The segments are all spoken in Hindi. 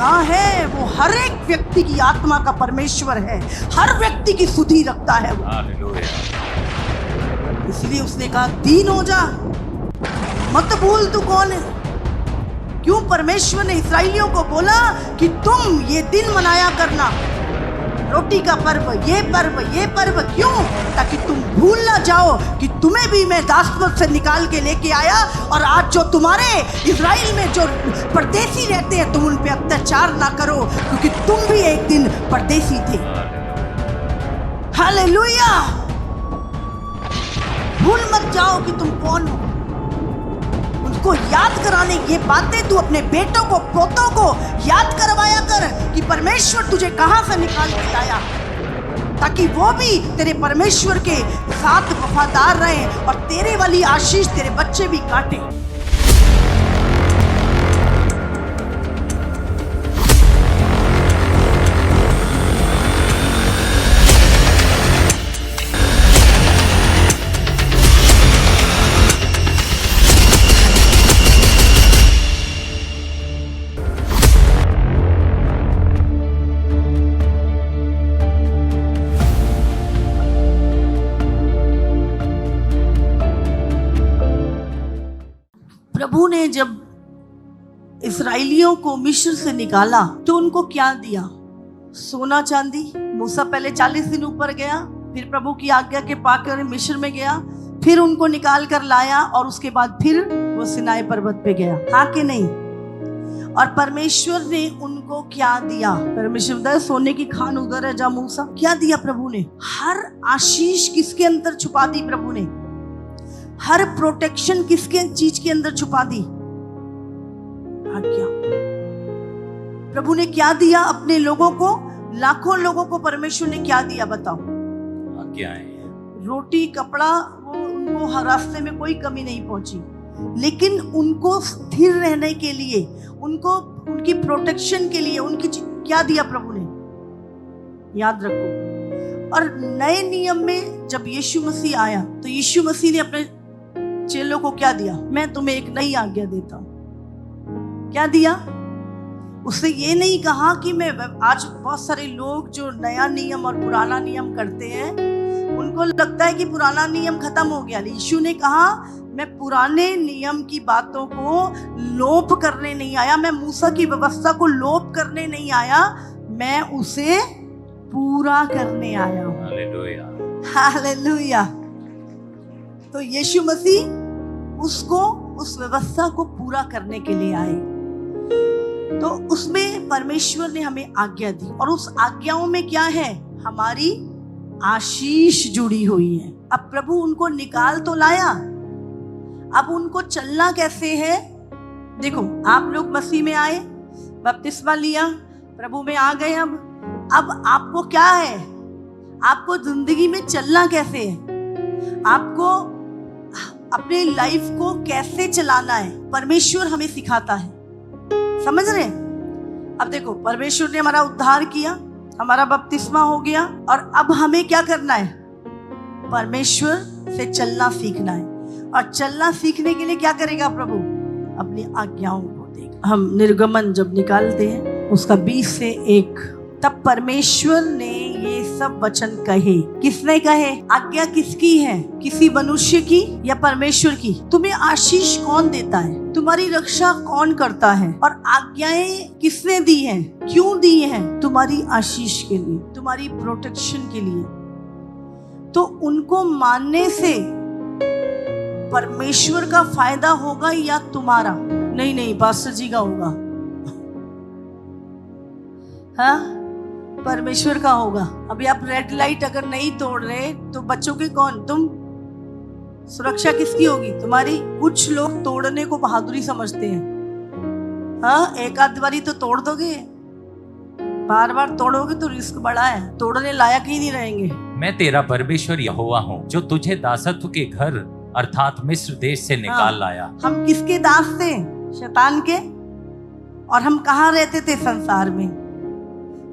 हाँ है, वो हर एक व्यक्ति की आत्मा का परमेश्वर है, हर व्यक्ति की सुधि रखता है वो। हालेलुया। इसलिए उसने कहा दीन हो जा, मत भूल तू कौन है। क्यों परमेश्वर ने इस्राएलियों को बोला कि तुम ये दिन मनाया करना, रोटी का पर्व, ये पर्व क्यों? ताकि तुम भूल ना जाओ कि तुम्हें भी मैं दासत्व से निकाल के लेके आया, और आज जो तुम्हारे इस्राएल में जो परदेसी रहते हैं तुम उन पे अत्याचार ना करो, क्योंकि तुम भी एक दिन परदेसी थे। हालेलुया। भूल मत जाओ कि तुम कौन हो। उनको याद कराने ये बातें तू अपने बेटों को, पोतों को याद करवाया कर कि परमेश्वर तुझे कहां से निकाल के लाया, ताकि वो भी तेरे परमेश्वर के साथ वफादार रहे और तेरे वाली आशीष तेरे बच्चे भी काटे। प्रभु ने जब इस्राएलियों को मिस्र से निकाला तो उनको क्या दिया? सोना चांदी। मूसा पहले 40 दिन ऊपर गया, फिर प्रभु की आज्ञा के पाकर मिस्र में गया, फिर उनको निकाल कर लाया और उसके बाद फिर वो सिनाई पर्वत पे गया। हाँ कि नहीं? और परमेश्वर ने उनको क्या दिया? परमेश्वर उधर, सोने की खान उधर है जा मूसा। क्या दिया प्रभु ने? हर आशीष किसके अंदर छुपा दी प्रभु ने? हर प्रोटेक्शन किसके चीज के अंदर छुपा दी? आज्ञा। प्रभु ने क्या दिया अपने लोगों को? लाखों लोगों को परमेश्वर ने क्या दिया बताओ? आज्ञाएं। रोटी, कपड़ा, वो उनको हर रास्ते में कोई कमी नहीं पहुंची, लेकिन उनको स्थिर रहने के लिए, उनको उनकी प्रोटेक्शन के लिए उनकी क्या दिया प्रभु ने? याद रखो। और नए नियम में जब यीशु मसीह आया तो यीशु मसीह ने अपने चेलों को क्या दिया? मैं तुम्हें एक नई आज्ञा देता हूं। क्या दिया? उससे ये नहीं कहा कि मैं, आज बहुत सारे लोग जो नया नियम और पुराना नियम करते हैं उनको लगता है कि पुराना नियम खत्म हो गया। यीशु ने कहा मैं पुराने नियम की बातों को लोप करने नहीं आया, मैं मूसा की व्यवस्था को लोप करने नहीं आया, मैं उसे पूरा करने आया हूं। हालेलुया। हालेलुया। तो यीशु मसीह उसको, उस व्यवस्था को पूरा करने के लिए आए। तो उसमें परमेश्वर ने हमें आज्ञा दी, और उस आज्ञाओं में क्या है? हमारी आशीष जुड़ी हुई है। अब प्रभु उनको निकाल तो लाया, अब उनको चलना कैसे है? देखो, आप लोग मसीह में आए, बपतिस्मा लिया, प्रभु में आ गए। अब आपको क्या है? आपको जिंदगी में चलना कैसे है? आपको अपने लाइफ को कैसे चलाना है? परमेश्वर हमें सिखाता है। समझ रहे? अब देखो, परमेश्वर ने हमारा उद्धार किया, हमारा बपतिस्मा हो गया, और अब हमें क्या करना है? परमेश्वर से चलना सीखना है। और चलना सीखने के लिए क्या करेगा प्रभु? अपनी आज्ञाओं को देगा। हम निर्गमन जब निकालते हैं उसका 20 से 1, तब परमेश्वर ने ये सब वचन कहे। किसने कहे? आज्ञा किसकी है? किसी मनुष्य की या परमेश्वर की? तुम्हें आशीष कौन देता है? तुम्हारी रक्षा कौन करता है? और आज्ञाएं किसने दी हैं? क्यों दी हैं? तुम्हारी आशीष के लिए, तुम्हारी प्रोटेक्शन के लिए। तो उनको मानने से परमेश्वर का फायदा होगा या तुम्हारा? नहीं, पास्टर जी का होगा। हाँ, परमेश्वर का होगा। अभी आप रेड लाइट अगर नहीं तोड़ रहे तो बच्चों के कौन? तुम। सुरक्षा किसकी होगी? तुम्हारी। कुछ लोग तोड़ने को बहादुरी समझते हैं। हाँ, एक आध बारी तो तोड़ दोगे, बार बार तोड़ोगे तो रिस्क बड़ा है, तोड़ने लायक ही नहीं रहेंगे। मैं तेरा परमेश्वर यहोवा हूँ जो तुझे दासत्व के घर अर्थात मिस्र देश से निकाल लाया। हम किसके दास थे? शैतान के। और हम कहाँ रहते थे? संसार में।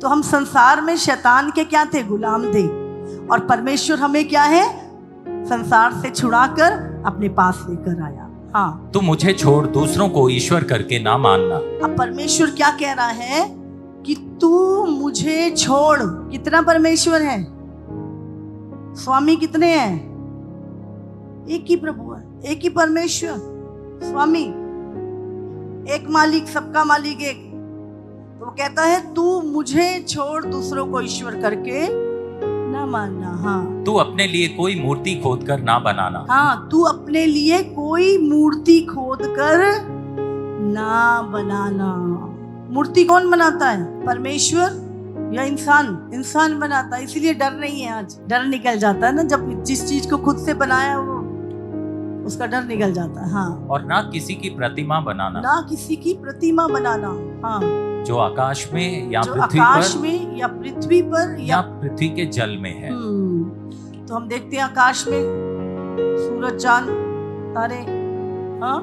तो हम संसार में शैतान के क्या थे? गुलाम थे। और परमेश्वर हमें क्या है? संसार से छुड़ाकर अपने पास लेकर आया। हाँ, तू मुझे छोड़ दूसरों को ईश्वर करके ना मानना। अब परमेश्वर क्या कह रहा है? कि तू मुझे छोड़। कितना परमेश्वर है? स्वामी कितने हैं? एक ही प्रभु है, एक ही परमेश्वर स्वामी, एक मालिक, सबका मालिक एक। तो वो कहता है तू मुझे छोड़ दूसरों को ईश्वर करके ना मानना। हाँ, तू अपने लिए कोई मूर्ति खोद कर ना बनाना। हाँ, तू अपने लिए कोई मूर्ति खोद कर ना बनाना। मूर्ति कौन बनाता है? परमेश्वर या इंसान? इंसान बनाता है। इसीलिए डर नहीं है। आज डर निकल जाता है ना, जब जिस चीज को खुद से बनाया वो उसका डर निकल जाता है। हाँ, और ना किसी की प्रतिमा बनाना, ना किसी की प्रतिमा बनाना। हाँ, जो आकाश में या जो पृथ्वी आकाश पर में या पृथ्वी पर या पृथ्वी के जल में है। तो हम देखते हैं आकाश में सूरज, चांद, तारे। हाँ,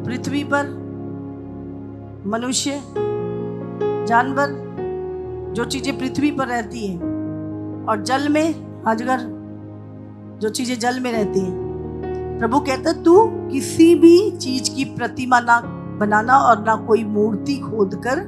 पृथ्वी पर मनुष्य, जानवर, जो चीजें पृथ्वी पर रहती हैं, और जल में अजगर, जो चीजें जल में रहती हैं। प्रभु कहता है तू किसी भी चीज की प्रतिमा ना बनाना और ना कोई मूर्ति खोद कर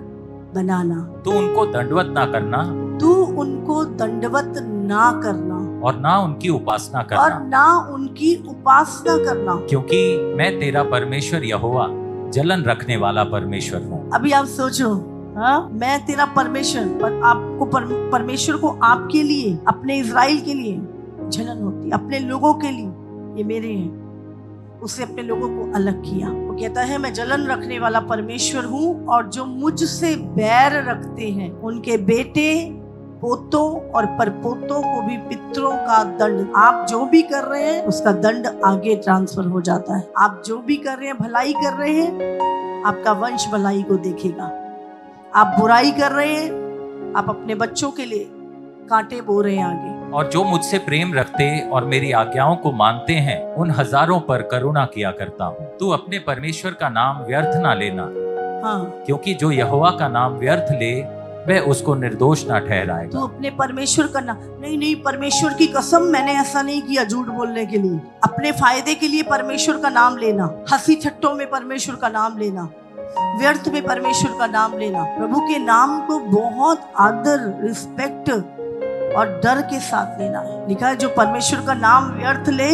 बनाना। तू उनको दंडवत ना करना, तू उनको दंडवत ना करना, और ना उनकी उपासना और करना, ना उनकी उपासना करना। क्योंकि मैं तेरा परमेश्वर यहोवा जलन रखने वाला परमेश्वर हूँ। अभी आप सोचो, हाँ, मैं तेरा परमेश्वर, पर आपको परमेश्वर को आपके लिए, अपने इज़राइल के लिए जलन होती, अपने लोगों के लिए, ये मेरे हैं। उससे अपने लोगों को अलग किया। वो कहता है मैं जलन रखने वाला परमेश्वर हूँ, और जो मुझसे बैर रखते हैं उनके बेटे, पोतों और परपोतों को भी पितरों का दंड। आप जो भी कर रहे हैं उसका दंड आगे ट्रांसफर हो जाता है। आप जो भी कर रहे हैं, भलाई कर रहे हैं, आपका वंश भलाई को देखेगा। आप बुराई कर रहे हैं, आप अपने बच्चों के लिए कांटे बो रहे हैं आगे। और जो मुझसे प्रेम रखते और मेरी आज्ञाओं को मानते हैं उन हजारों पर करुणा किया करता हूँ। तू अपने परमेश्वर का नाम व्यर्थ ना लेना, हाँ, क्योंकि जो यहोवा का नाम व्यर्थ ले वह उसको निर्दोष ना ठहराएगा। तू अपने परमेश्वर का नाम, नहीं, परमेश्वर की कसम, मैंने ऐसा नहीं किया झूठ बोलने के लिए। अपने फायदे के लिए परमेश्वर का नाम लेना, हंसी ठट्टों में परमेश्वर का नाम लेना, व्यर्थ में परमेश्वर का नाम लेना। प्रभु के नाम को बहुत आदर, रिस्पेक्ट और डर के साथ लेना है। लिखा है जो परमेश्वर का नाम व्यर्थ ले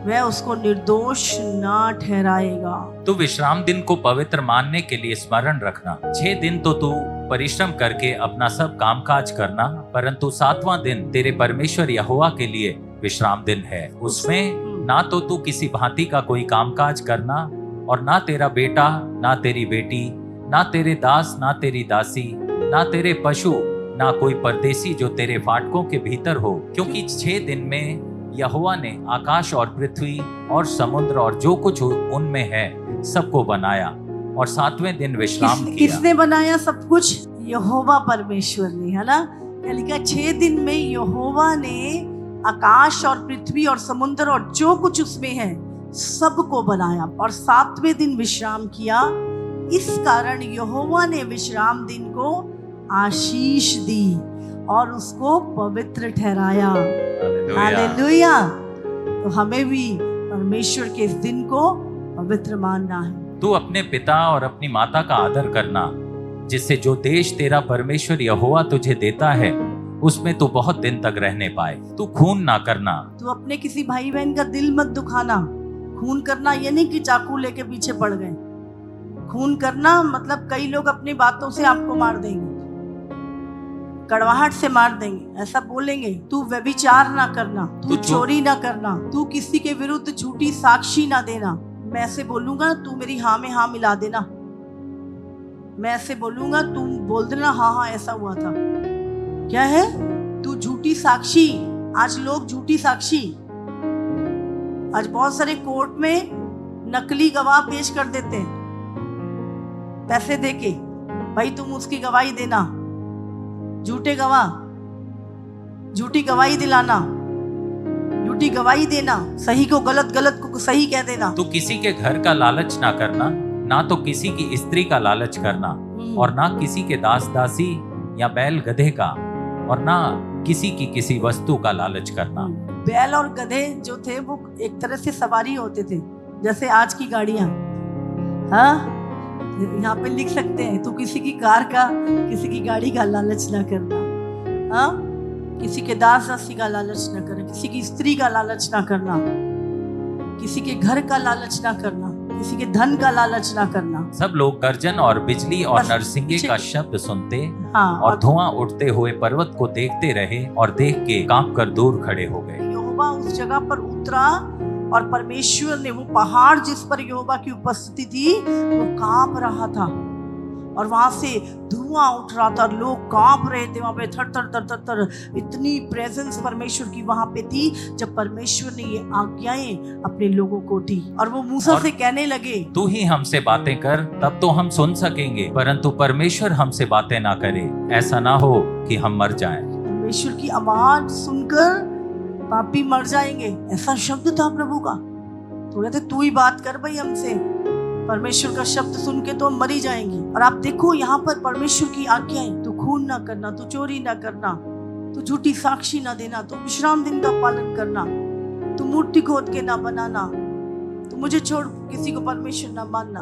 वह उसको निर्दोष ना ठहराएगा। तू विश्राम दिन को पवित्र मानने के लिए स्मरण रखना। 6 दिन तो तू परिश्रम करके अपना सब कामकाज करना, परंतु 7वां दिन तेरे परमेश्वर यहोवा के लिए विश्राम दिन है। उसमें ना तो तू किसी भांति का कोई कामकाज करना, और ना तेरा बेटा, ना तेरी बेटी, ना तेरे दास, ना तेरी दासी, ना तेरे पशु, ना कोई परदेसी जो तेरे फाटकों के भीतर हो, क्योंकि 6 दिन में यहोवा ने आकाश और पृथ्वी और समुद्र और जो कुछ उनमें है सबको बनाया, और 7वें दिन विश्राम किया। किसने बनाया सब कुछ? यहोवा परमेश्वर ने, है ना। क्या लिखा? 6 दिन में यहोवा ने आकाश और पृथ्वी और समुद्र और जो कुछ उसमें है सबको बनाया, और 7वें दिन विश्राम किया। इस कारण यहोवा ने विश्राम दिन को आशीष दी और उसको पवित्र ठहराया। हालेलुया। तो हमें भी परमेश्वर के इस दिन को पवित्र मानना है। तू अपने पिता और अपनी माता का आदर करना, जिससे जो देश तेरा परमेश्वर यहोवा तुझे देता है उसमें तू बहुत दिन तक रहने पाए। तू खून ना करना। तू अपने किसी भाई बहन का दिल मत दुखाना। खून करना ये नहीं कि चाकू लेके पीछे पड़ गए। खून करना मतलब कई लोग अपनी बातों से आपको मार देंगे, कड़वाहट से मार देंगे, ऐसा बोलेंगे। तू व्यभिचार ना करना, तू चोरी ना करना, तू किसी के विरुद्ध झूठी साक्षी ना देना। मैं ऐसे बोलूंगा तू मेरी हाँ में हाँ मिला देना, मैं ऐसे बोलूंगा तू बोल देना हाँ हाँ ऐसा हुआ था। क्या है? तू झूठी साक्षी। आज लोग झूठी साक्षी, आज बहुत सारे कोर्ट में नकली गवाह पेश कर देते हैं पैसे देके, भाई तुम उसकी गवाही देना। झूठे गवाह, झूठी गवाही दिलाना, झूठी गवाही देना, सही को गलत, गलत को सही कह देना। तू किसी के घर का लालच ना करना, ना तो किसी की स्त्री का लालच करना, और ना किसी के दास दासी या बैल गधे का, और ना किसी की किसी वस्तु का लालच करना। बैल और गधे जो थे वो एक तरह से सवारी होते थे, जैसे आज की गाड़ियां। हाँ, यहाँ पे लिख सकते हैं, तू किसी की कार का, किसी की गाड़ी का लालच ना करना, हाँ, किसी के दास दासी का लालच ना करना, किसी की स्त्री का लालच ना करना, किसी के घर का लालच ना करना, किसी के धन का लालच ना करना। सब लोग गर्जन और बिजली और बस नरसिंगे पीछे- का शब्द सुनते हाँ, और धुआं उठते हुए पर्वत को देखते रहे और देख के कांप कर दूर खड़े हो गए। यहोवा उस जगह पर उतरा और परमेश्वर ने, वो पहाड़ जिस पर यहोवा की उपस्थिति थी वो कांप रहा था और वहां से धुआं उठ रहा था, लोग कांप रहे थे वहां पे, थर थर थर थर थर। इतनी प्रेजेंस परमेश्वर की वहां पे थी जब परमेश्वर ने ये आज्ञाएं अपने लोगों को दी और वो मूसा और से कहने लगे, तू ही हमसे बातें कर, तब तो हम सुन सकेंगे, परंतु परमेश्वर हमसे बातें ना करे, ऐसा ना हो कि हम मर जाएं। परमेश्वर की आवाज सुनकर पापी मर जाएंगे, ऐसा शब्द था प्रभु का। तो कहते तू ही बात कर भाई हमसे, परमेश्वर का शब्द सुन के तो हम मर ही जाएंगे। और आप देखो यहाँ पर परमेश्वर की आज्ञाएं, तू खून ना करना, तू चोरी ना करना, तू झूठी साक्षी ना देना, तू विश्राम दिन का पालन करना, तू मूर्ति खोद के ना बनाना, तू मुझे छोड़ किसी को परमेश्वर ना मानना।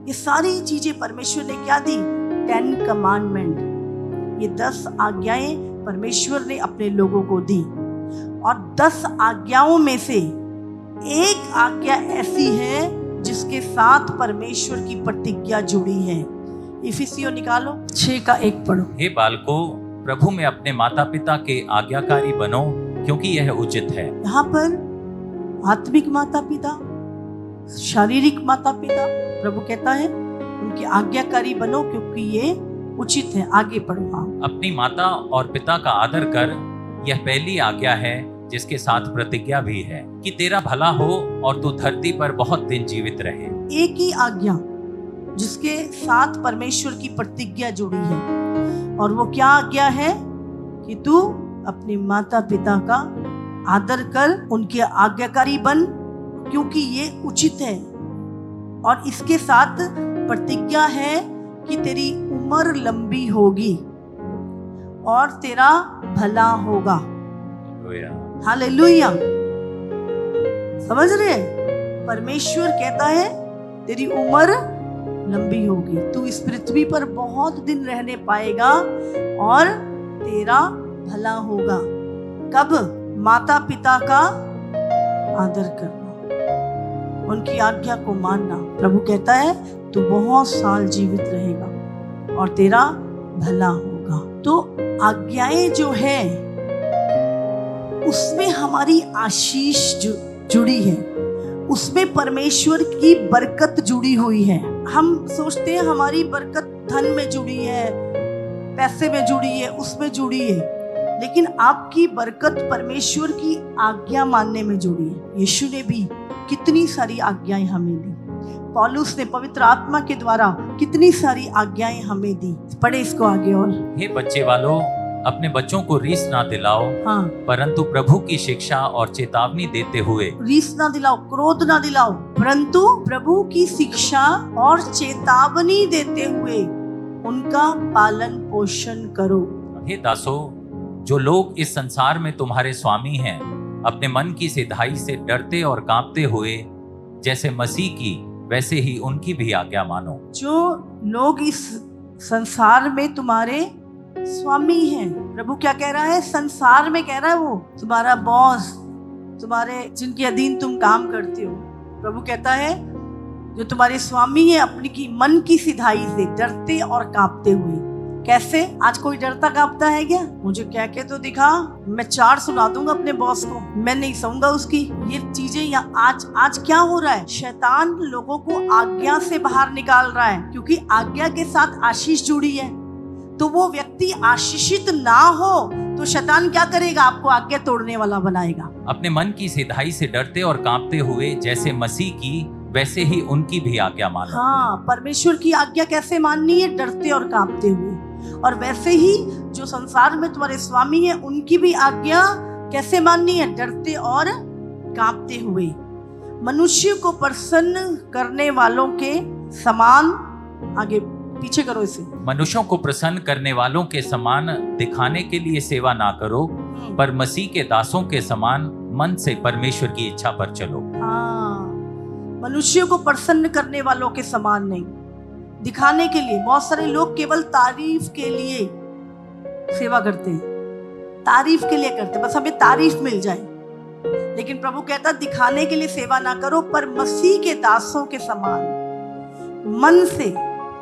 ये सारी चीजें परमेश्वर ने क्या दी? 10 कमांडमेंट। ये 10 आज्ञाएं परमेश्वर ने अपने लोगों को दी और 10 आज्ञाओं में से एक आज्ञा ऐसी है जिसके साथ परमेश्वर की प्रतिज्ञा जुड़ी है। इफिसियों निकालो 6 का 1 पढ़ो। हे बालकों, प्रभु में अपने माता पिता के आज्ञाकारी बनो, क्योंकि यह उचित है। यहाँ पर आत्मिक माता पिता, शारीरिक माता पिता, प्रभु कहता है उनके आज्ञाकारी बनो क्योंकि ये उचित है। आगे पढ़ो। हाँ, अपनी माता और पिता का आदर कर, यह पहली आज्ञा है जिसके साथ प्रतिज्ञा भी है कि तेरा भला हो और तू धरती पर बहुत दिन जीवित रहे। एक ही आज्ञा जिसके साथ परमेश्वर की प्रतिज्ञा जुड़ी है और वो क्या आज्ञा है कि तू अपने माता पिता का आदर कर, उनके आज्ञाकारी बन क्योंकि ये उचित है। और इसके साथ प्रतिज्ञा है कि तेरी उम्र लंबी होगी और तेरा भला होगा। हालेलुया। समझ रहे? परमेश्वर कहता है तेरी उम्र लंबी होगी, तू इस पृथ्वी पर बहुत दिन रहने पाएगा और तेरा भला होगा। कब? माता पिता का आदर करना, उनकी आज्ञा को मानना। प्रभु कहता है तू बहुत साल जीवित रहेगा और तेरा भला होगा। तो आज्ञाएं जो है उसमें हमारी आशीष जुड़ी है, उसमें परमेश्वर की बरकत जुड़ी हुई है। हम सोचते हैं हमारी बरकत धन में जुड़ी है, पैसे में जुड़ी है, उसमें जुड़ी है, लेकिन आपकी बरकत परमेश्वर की आज्ञा मानने में जुड़ी है। यीशु ने भी कितनी सारी आज्ञाएं हमें दी, पौलुस ने पवित्र आत्मा के द्वारा कितनी सारी आज्ञाएं हमें दी। पढ़े इसको आगे और। हे बच्चे वालों, अपने बच्चों को रीस ना दिलाओ, हाँ, परंतु प्रभु की शिक्षा और चेतावनी देते हुए, रीस ना दिलाओ, क्रोध ना दिलाओ, परंतु प्रभु की शिक्षा और चेतावनी देते हुए उनका पालन पोषण करो। हे दासों, जो लोग इस संसार में तुम्हारे स्वामी हैं, अपने मन की सिधाई से डरते और कांपते हुए जैसे मसीह की, वैसे ही उनकी भी आज्ञा मानो। जो लोग इस संसार में तुम्हारे स्वामी हैं, प्रभु क्या कह रहा है? संसार में कह रहा है, वो तुम्हारा बॉस, तुम्हारे जिनके अधीन तुम काम करते हो। प्रभु कहता है जो तुम्हारे स्वामी है, अपनी की मन की सिधाई से डरते और कांपते हुए। कैसे? आज कोई डरता कांपता है क्या? मुझे कह के तो दिखा, मैं 4 सुना दूंगा अपने बॉस को, मैं नहीं सहूंगा उसकी। ये चीजें आज क्या हो रहा है? शैतान लोगों को आज्ञा से बाहर निकाल रहा है, क्योंकि आज्ञा के साथ आशीष जुड़ी है। तो वो व्यक्ति आशीषित ना हो तो शैतान क्या करेगा? आपको आज्ञा तोड़ने वाला बनाएगा। अपने मन की सिधाई से डरते और कांपते हुए जैसे मसीह की, वैसे ही उनकी भी आज्ञा मानो। हाँ, परमेश्वर की आज्ञा कैसे माननी है? डरते और कांपते हुए। और वैसे ही जो संसार में तुम्हारे स्वामी है, उनकी भी आज्ञा कैसे माननी है? डरते और कांपते हुए। मनुष्य को प्रसन्न करने वालों के समान, आगे पीछे करो इसे, मनुष्यों को प्रसन्न करने वालों के समान दिखाने के लिए सेवा ना करो, पर मसीह के दासों के समान मन से परमेश्वर की इच्छा पर चलो। हाँ, मनुष्य को प्रसन्न करने वालों के समान नहीं, दिखाने के लिए। बहुत सारे लोग केवल तारीफ के लिए सेवा करते हैं, तारीफ के लिए करते हैं, बस हमें तारीफ मिल जाए। लेकिन प्रभु कहता दिखाने के लिए सेवा ना करो, पर मसीह के दासों के समान मन से।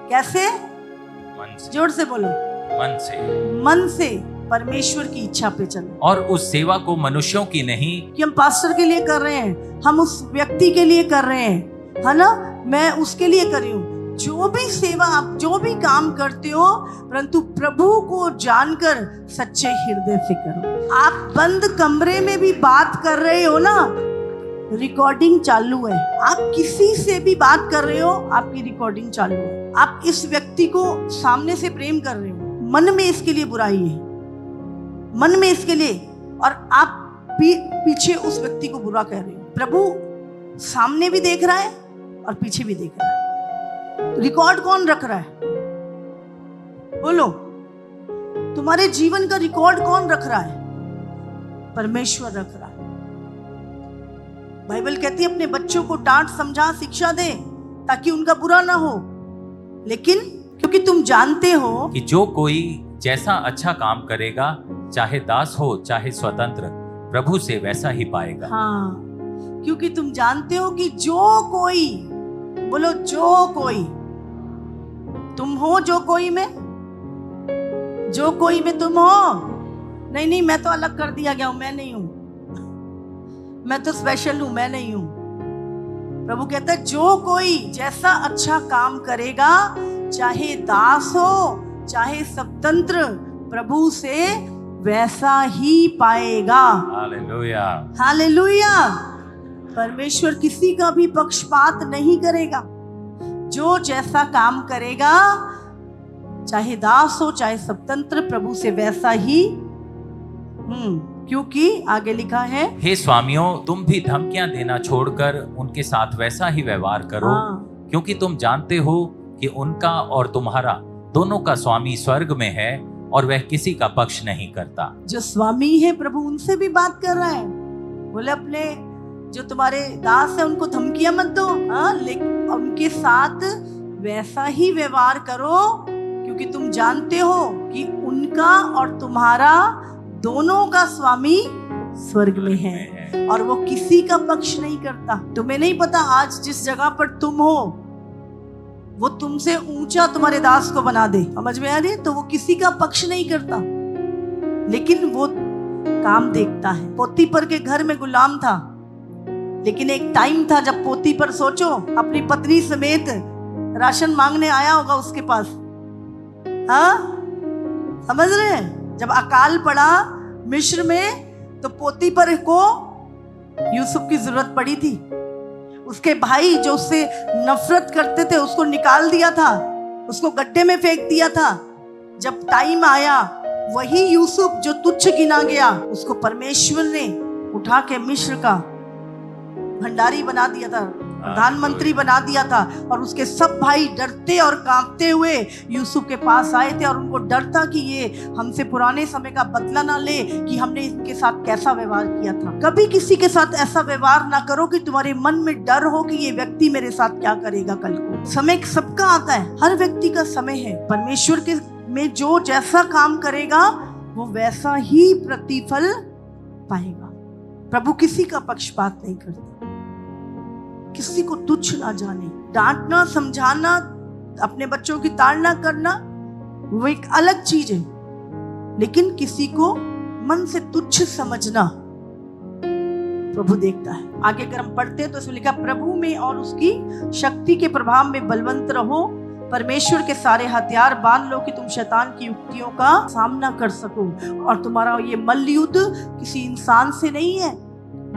कैसे? मन से। जोर से बोलो। मन से। मन से परमेश्वर की इच्छा पे चलो। और उस सेवा को मनुष्यों की नहीं कि हम पास्टर के लिए कर रहे हैं, हम उस व्यक्ति के लिए कर रहे हैं, है ना, मैं उसके लिए कर रही हूँ। जो भी सेवा आप जो भी काम करते हो, परंतु प्रभु को जानकर सच्चे हृदय से करो। आप बंद कमरे में भी बात कर रहे हो ना, रिकॉर्डिंग चालू है। आप किसी से भी बात कर रहे हो, आपकी रिकॉर्डिंग चालू है। आप इस व्यक्ति को सामने से प्रेम कर रहे हो, मन में इसके लिए बुराई है, मन में इसके लिए, और आप पीछे उस व्यक्ति को बुरा कह रहे हो। प्रभु सामने भी देख रहा है और पीछे भी देख रहा है। रिकॉर्ड कौन रख रहा है? बोलो, तुम्हारे जीवन का रिकॉर्ड कौन रख रहा है? परमेश्वर रख रहा है। बाइबल कहती है अपने बच्चों को डांट समझा शिक्षा दे ताकि उनका बुरा ना हो। लेकिन क्योंकि तुम जानते हो कि जो कोई जैसा अच्छा काम करेगा, चाहे दास हो चाहे स्वतंत्र, प्रभु से वैसा ही पाएगा। हाँ, क्योंकि तुम जानते हो कि जो कोई, बोलो जो कोई, तुम हो जो कोई में, जो कोई में तुम हो। नहीं नहीं, मैं तो अलग कर दिया गया हूं, मैं नहीं हूं, मैं तो स्पेशल हूं, मैं नहीं हूं। प्रभु कहता है जो कोई जैसा अच्छा काम करेगा, चाहे दास हो चाहे स्वतंत्र, प्रभु से वैसा ही पाएगा। Hallelujah, hallelujah. परमेश्वर किसी का भी पक्षपात नहीं करेगा। जो जैसा काम करेगा, चाहे दास हो चाहे स्वतंत्र, प्रभु से वैसा ही। क्योंकि आगे लिखा है, हे स्वामियों, तुम भी धमकियां देना छोड़कर उनके साथ वैसा ही व्यवहार करो। हाँ। क्योंकि तुम जानते हो कि उनका और तुम्हारा दोनों का स्वामी स्वर्ग में है और वह किसी का पक्ष नहीं करता। जो स्वामी है प्रभु उनसे भी बात कर रहा है। बोले अपने जो तुम्हारे दास है उनको धमकियां मत दो, लेकिन उनके साथ वैसा ही व्यवहार करो, क्योंकि तुम जानते हो कि उनका और तुम्हारा दोनों का स्वामी स्वर्ग में है और वो किसी का पक्ष नहीं करता। तुम्हें नहीं पता आज जिस जगह पर तुम हो वो तुमसे ऊंचा तुम्हारे दास को बना दे, समझ में आ रही है? तो वो किसी का पक्ष नहीं करता, लेकिन वो काम देखता है। पोतीपर के घर में गुलाम था, लेकिन एक टाइम था जब पोतीपर, सोचो, अपनी पत्नी समेत राशन मांगने आया होगा उसके पास। हाँ, समझ रहे हैं? जब अकाल पड़ा मिस्र में, तो पोतीपर को यूसुफ की जरूरत पड़ी थी। उसके भाई जो उससे नफरत करते थे उसको निकाल दिया था, उसको गड्ढे में फेंक दिया था। जब टाइम आया, वही यूसुफ जो तुच्छ गिना गया, उसको परमेश्वर ने उठा के मिस्र का भंडारी बना दिया था, प्रधानमंत्री बना दिया था। और उसके सब भाई डरते और कांपते हुए यूसुफ के पास आए थे, और उनको डर था कि ये हमसे पुराने समय का बदला ना ले कि हमने इनके साथ कैसा व्यवहार किया था। कभी किसी के साथ ऐसा व्यवहार ना करो कि तुम्हारे मन में डर हो कि ये व्यक्ति मेरे साथ क्या करेगा कल को। समय सबका आता है, हर व्यक्ति का समय है। परमेश्वर के में जो जैसा काम करेगा वो वैसा ही प्रतिफल पाएगा। प्रभु किसी का पक्षपात नहीं करता, किसी को तुच्छ ना जाने। डांटना, समझाना, अपने बच्चों की ताड़ना करना वो एक अलग चीज है, लेकिन किसी को मन से तुच्छ समझना प्रभु देखता है। आगे अगर हम पढ़ते हैं तो इसमें लिखा, प्रभु में और उसकी शक्ति के प्रभाव में बलवंत रहो, परमेश्वर के सारे हथियार बांध लो कि तुम शैतान की युक्तियों का सामना कर सको। और तुम्हारा ये मल्ल युद्ध किसी इंसान से नहीं है,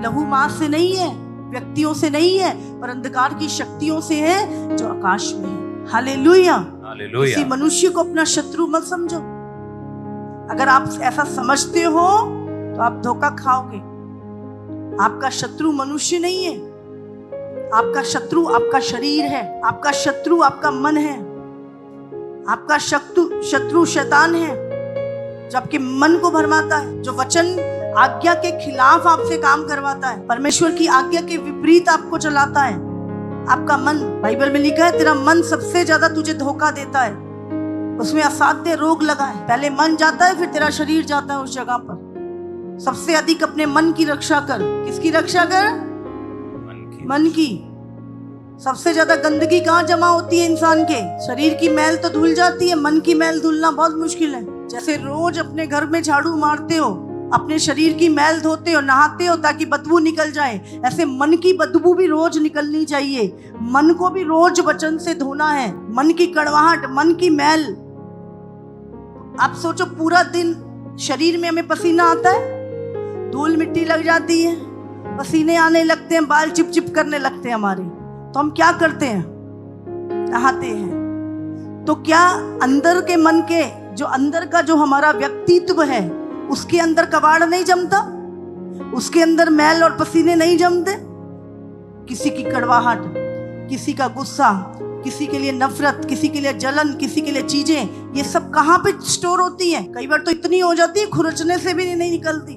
लहू मांस से नहीं है, व्यक्तियों से नहीं है, पर अंधकार की शक्तियों से है जो आकाश में है। Hallelujah, hallelujah. किसी मनुष्य को अपना शत्रु मत समझो। अगर आप ऐसा समझते हो तो आप धोखा खाओगे। आपका शत्रु मनुष्य नहीं है, आपका शत्रु आपका शरीर है, आपका शत्रु आपका मन है, आपका शत्रु शैतान है, जो आपके मन को भरमाता है, जो वचन आज्ञा के खिलाफ आपसे काम करवाता है, परमेश्वर की आज्ञा के विपरीत आपको चलाता है। आपका मन, बाइबल में लिखा है तेरा मन सबसे ज्यादा तुझे धोखा देता है, उसमें असाध्य रोग लगा है। पहले मन जाता है, फिर तेरा शरीर जाता है उस जगह पर। सबसे अधिक अपने मन की रक्षा कर। किसकी रक्षा कर? मन की। सबसे ज्यादा गंदगी कहाँ जमा होती है इंसान के? शरीर की मैल तो धुल जाती है, मन की मैल धुलना बहुत मुश्किल है। जैसे रोज अपने घर में झाड़ू मारते हो, अपने शरीर की मैल धोते हो, नहाते हो ताकि बदबू निकल जाए, ऐसे मन की बदबू भी रोज निकलनी चाहिए। मन को भी रोज वचन से धोना है। मन की कड़वाहट, मन की मैल। आप सोचो, पूरा दिन शरीर में हमें पसीना आता है, धूल मिट्टी लग जाती है, पसीने आने लगते हैं, बाल चिप चिप करने लगते हैं हमारे, तो हम क्या करते हैं? नहाते हैं। तो क्या अंदर के मन के, जो अंदर का जो हमारा व्यक्तित्व है, उसके अंदर कबाड़ नहीं जमता? उसके अंदर मैल और पसीने नहीं जमते? किसी की कड़वाहट, किसी का गुस्सा, किसी के लिए नफरत, किसी के लिए जलन, किसी के लिए चीजें, ये सब कहाँ पे स्टोर होती हैं? कई बार तो इतनी हो जाती है खुरचने से भी नहीं निकलती,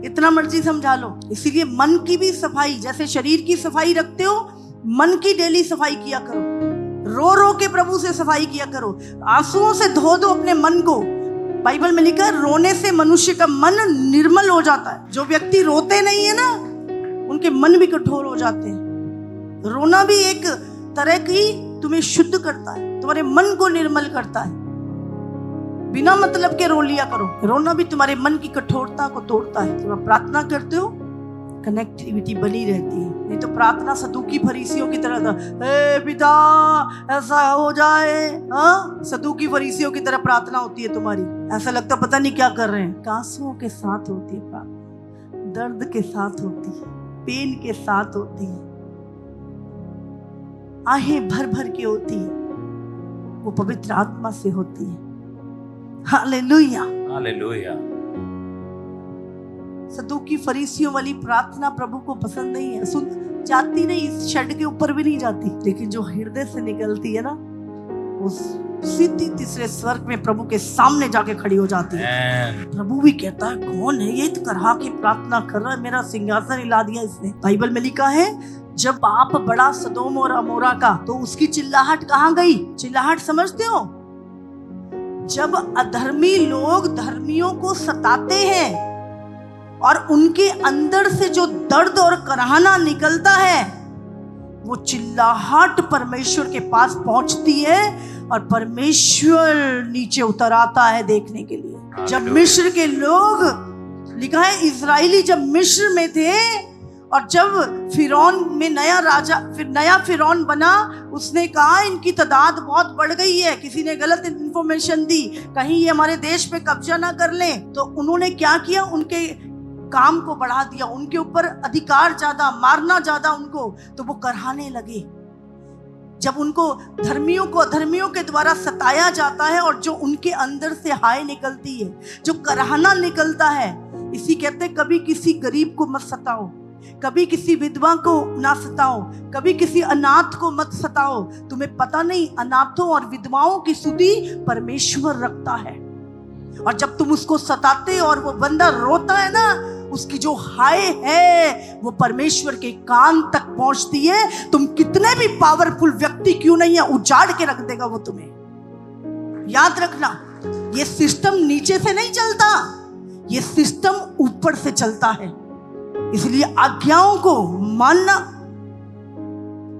इतना मर्जी समझा लो। इसीलिए मन की भी सफाई, जैसे शरीर की सफाई रखते हो, मन की डेली सफाई किया करो। रो रो के प्रभु से सफाई किया करो, आंसुओं से धो दो अपने मन को। बाइबल में लिखा है रोने से मनुष्य का मन निर्मल हो जाता है। जो व्यक्ति रोते नहीं है ना, उनके मन भी कठोर हो जाते हैं। रोना भी एक तरह की तुम्हें शुद्ध करता है, तुम्हारे मन को निर्मल करता है। बिना मतलब के रो लिया करो। रोना भी तुम्हारे मन की कठोरता को तोड़ता है। जब आप प्रार्थना करते हो, कनेक्टिविटी बनी रहती है। नहीं तो प्रार्थना सदूकी फरीसियों की तरह था, हे पिता ऐसा हो जाए। हाँ, सदूकी फरीसियों की तरह प्रार्थना होती है तुम्हारी। ऐसा लगता पता नहीं क्या कर रहे हैं। आंसुओं के साथ होती है प्रार्थना, दर्द के साथ होती है, पेन के साथ होती है, आहें भर भर के होती है, वो पवित्र आत्मा से होती है। Hallelujah, hallelujah. सदूकी फरीसियों वाली प्रार्थना प्रभु को पसंद नहीं है। सुन जाती नहीं, इस शड के ऊपर भी नहीं जाती, लेकिन जो हृदय से निकलती है ना, वो सीधी तीसरे स्वर्ग में प्रभु के सामने जाके खड़ी हो जाती है। प्रभु भी कहता है कौन है ये, करहा के प्रार्थना कर रहा है, मेरा सिंहासन हिला दिया इसने। बाइबल में लिखा है जब पाप बड़ा सदोम और अमोरा का, तो उसकी चिल्लाहट कहाँ गई? चिल्लाहट समझते हो? जब अधर्मी लोग धर्मियों को सताते हैं और उनके अंदर से जो दर्द और कराहना निकलता है, वो चिल्लाहट परमेश्वर के पास पहुंचती है और परमेश्वर नीचे उतर आता है देखने के लिए। जब मिस्र के लोग, लिखा है इजरायली जब मिस्र में थे और जब फिरौन में नया राजा, फिर नया फिरौन बना, उसने कहा इनकी तादाद बहुत बढ़ गई है, किसी ने गलत इन्फॉर्मेशन दी, कहीं ये हमारे देश पे कब्जा ना कर लें। तो उन्होंने क्या किया? उनके काम को बढ़ा दिया, उनके ऊपर अधिकार ज्यादा, मारना ज्यादा उनको, तो वो करहाने लगे। जब उनको धर्मियों को अधर्मियों के द्वारा सताया जाता है और जो उनके अंदर से हाय निकलती है, जो करहाना निकलता है, इसी कहते कभी किसी गरीब को मत सताओ, कभी किसी विधवा को ना सताओ, कभी किसी अनाथ को मत सताओ। तुम्हें पता नहीं अनाथों और विधवाओं की सुधि परमेश्वर रखता है। और जब तुम उसको सताते और वो बंदा रोता है ना, उसकी जो हाय है वो परमेश्वर के कान तक पहुंचती है। तुम कितने भी पावरफुल व्यक्ति क्यों नहीं है, उजाड़ के रख देगा वो तुम्हें। याद रखना, ये सिस्टम नीचे से नहीं चलता, ये सिस्टम ऊपर से चलता है। इसलिए आज्ञाओं को मानना।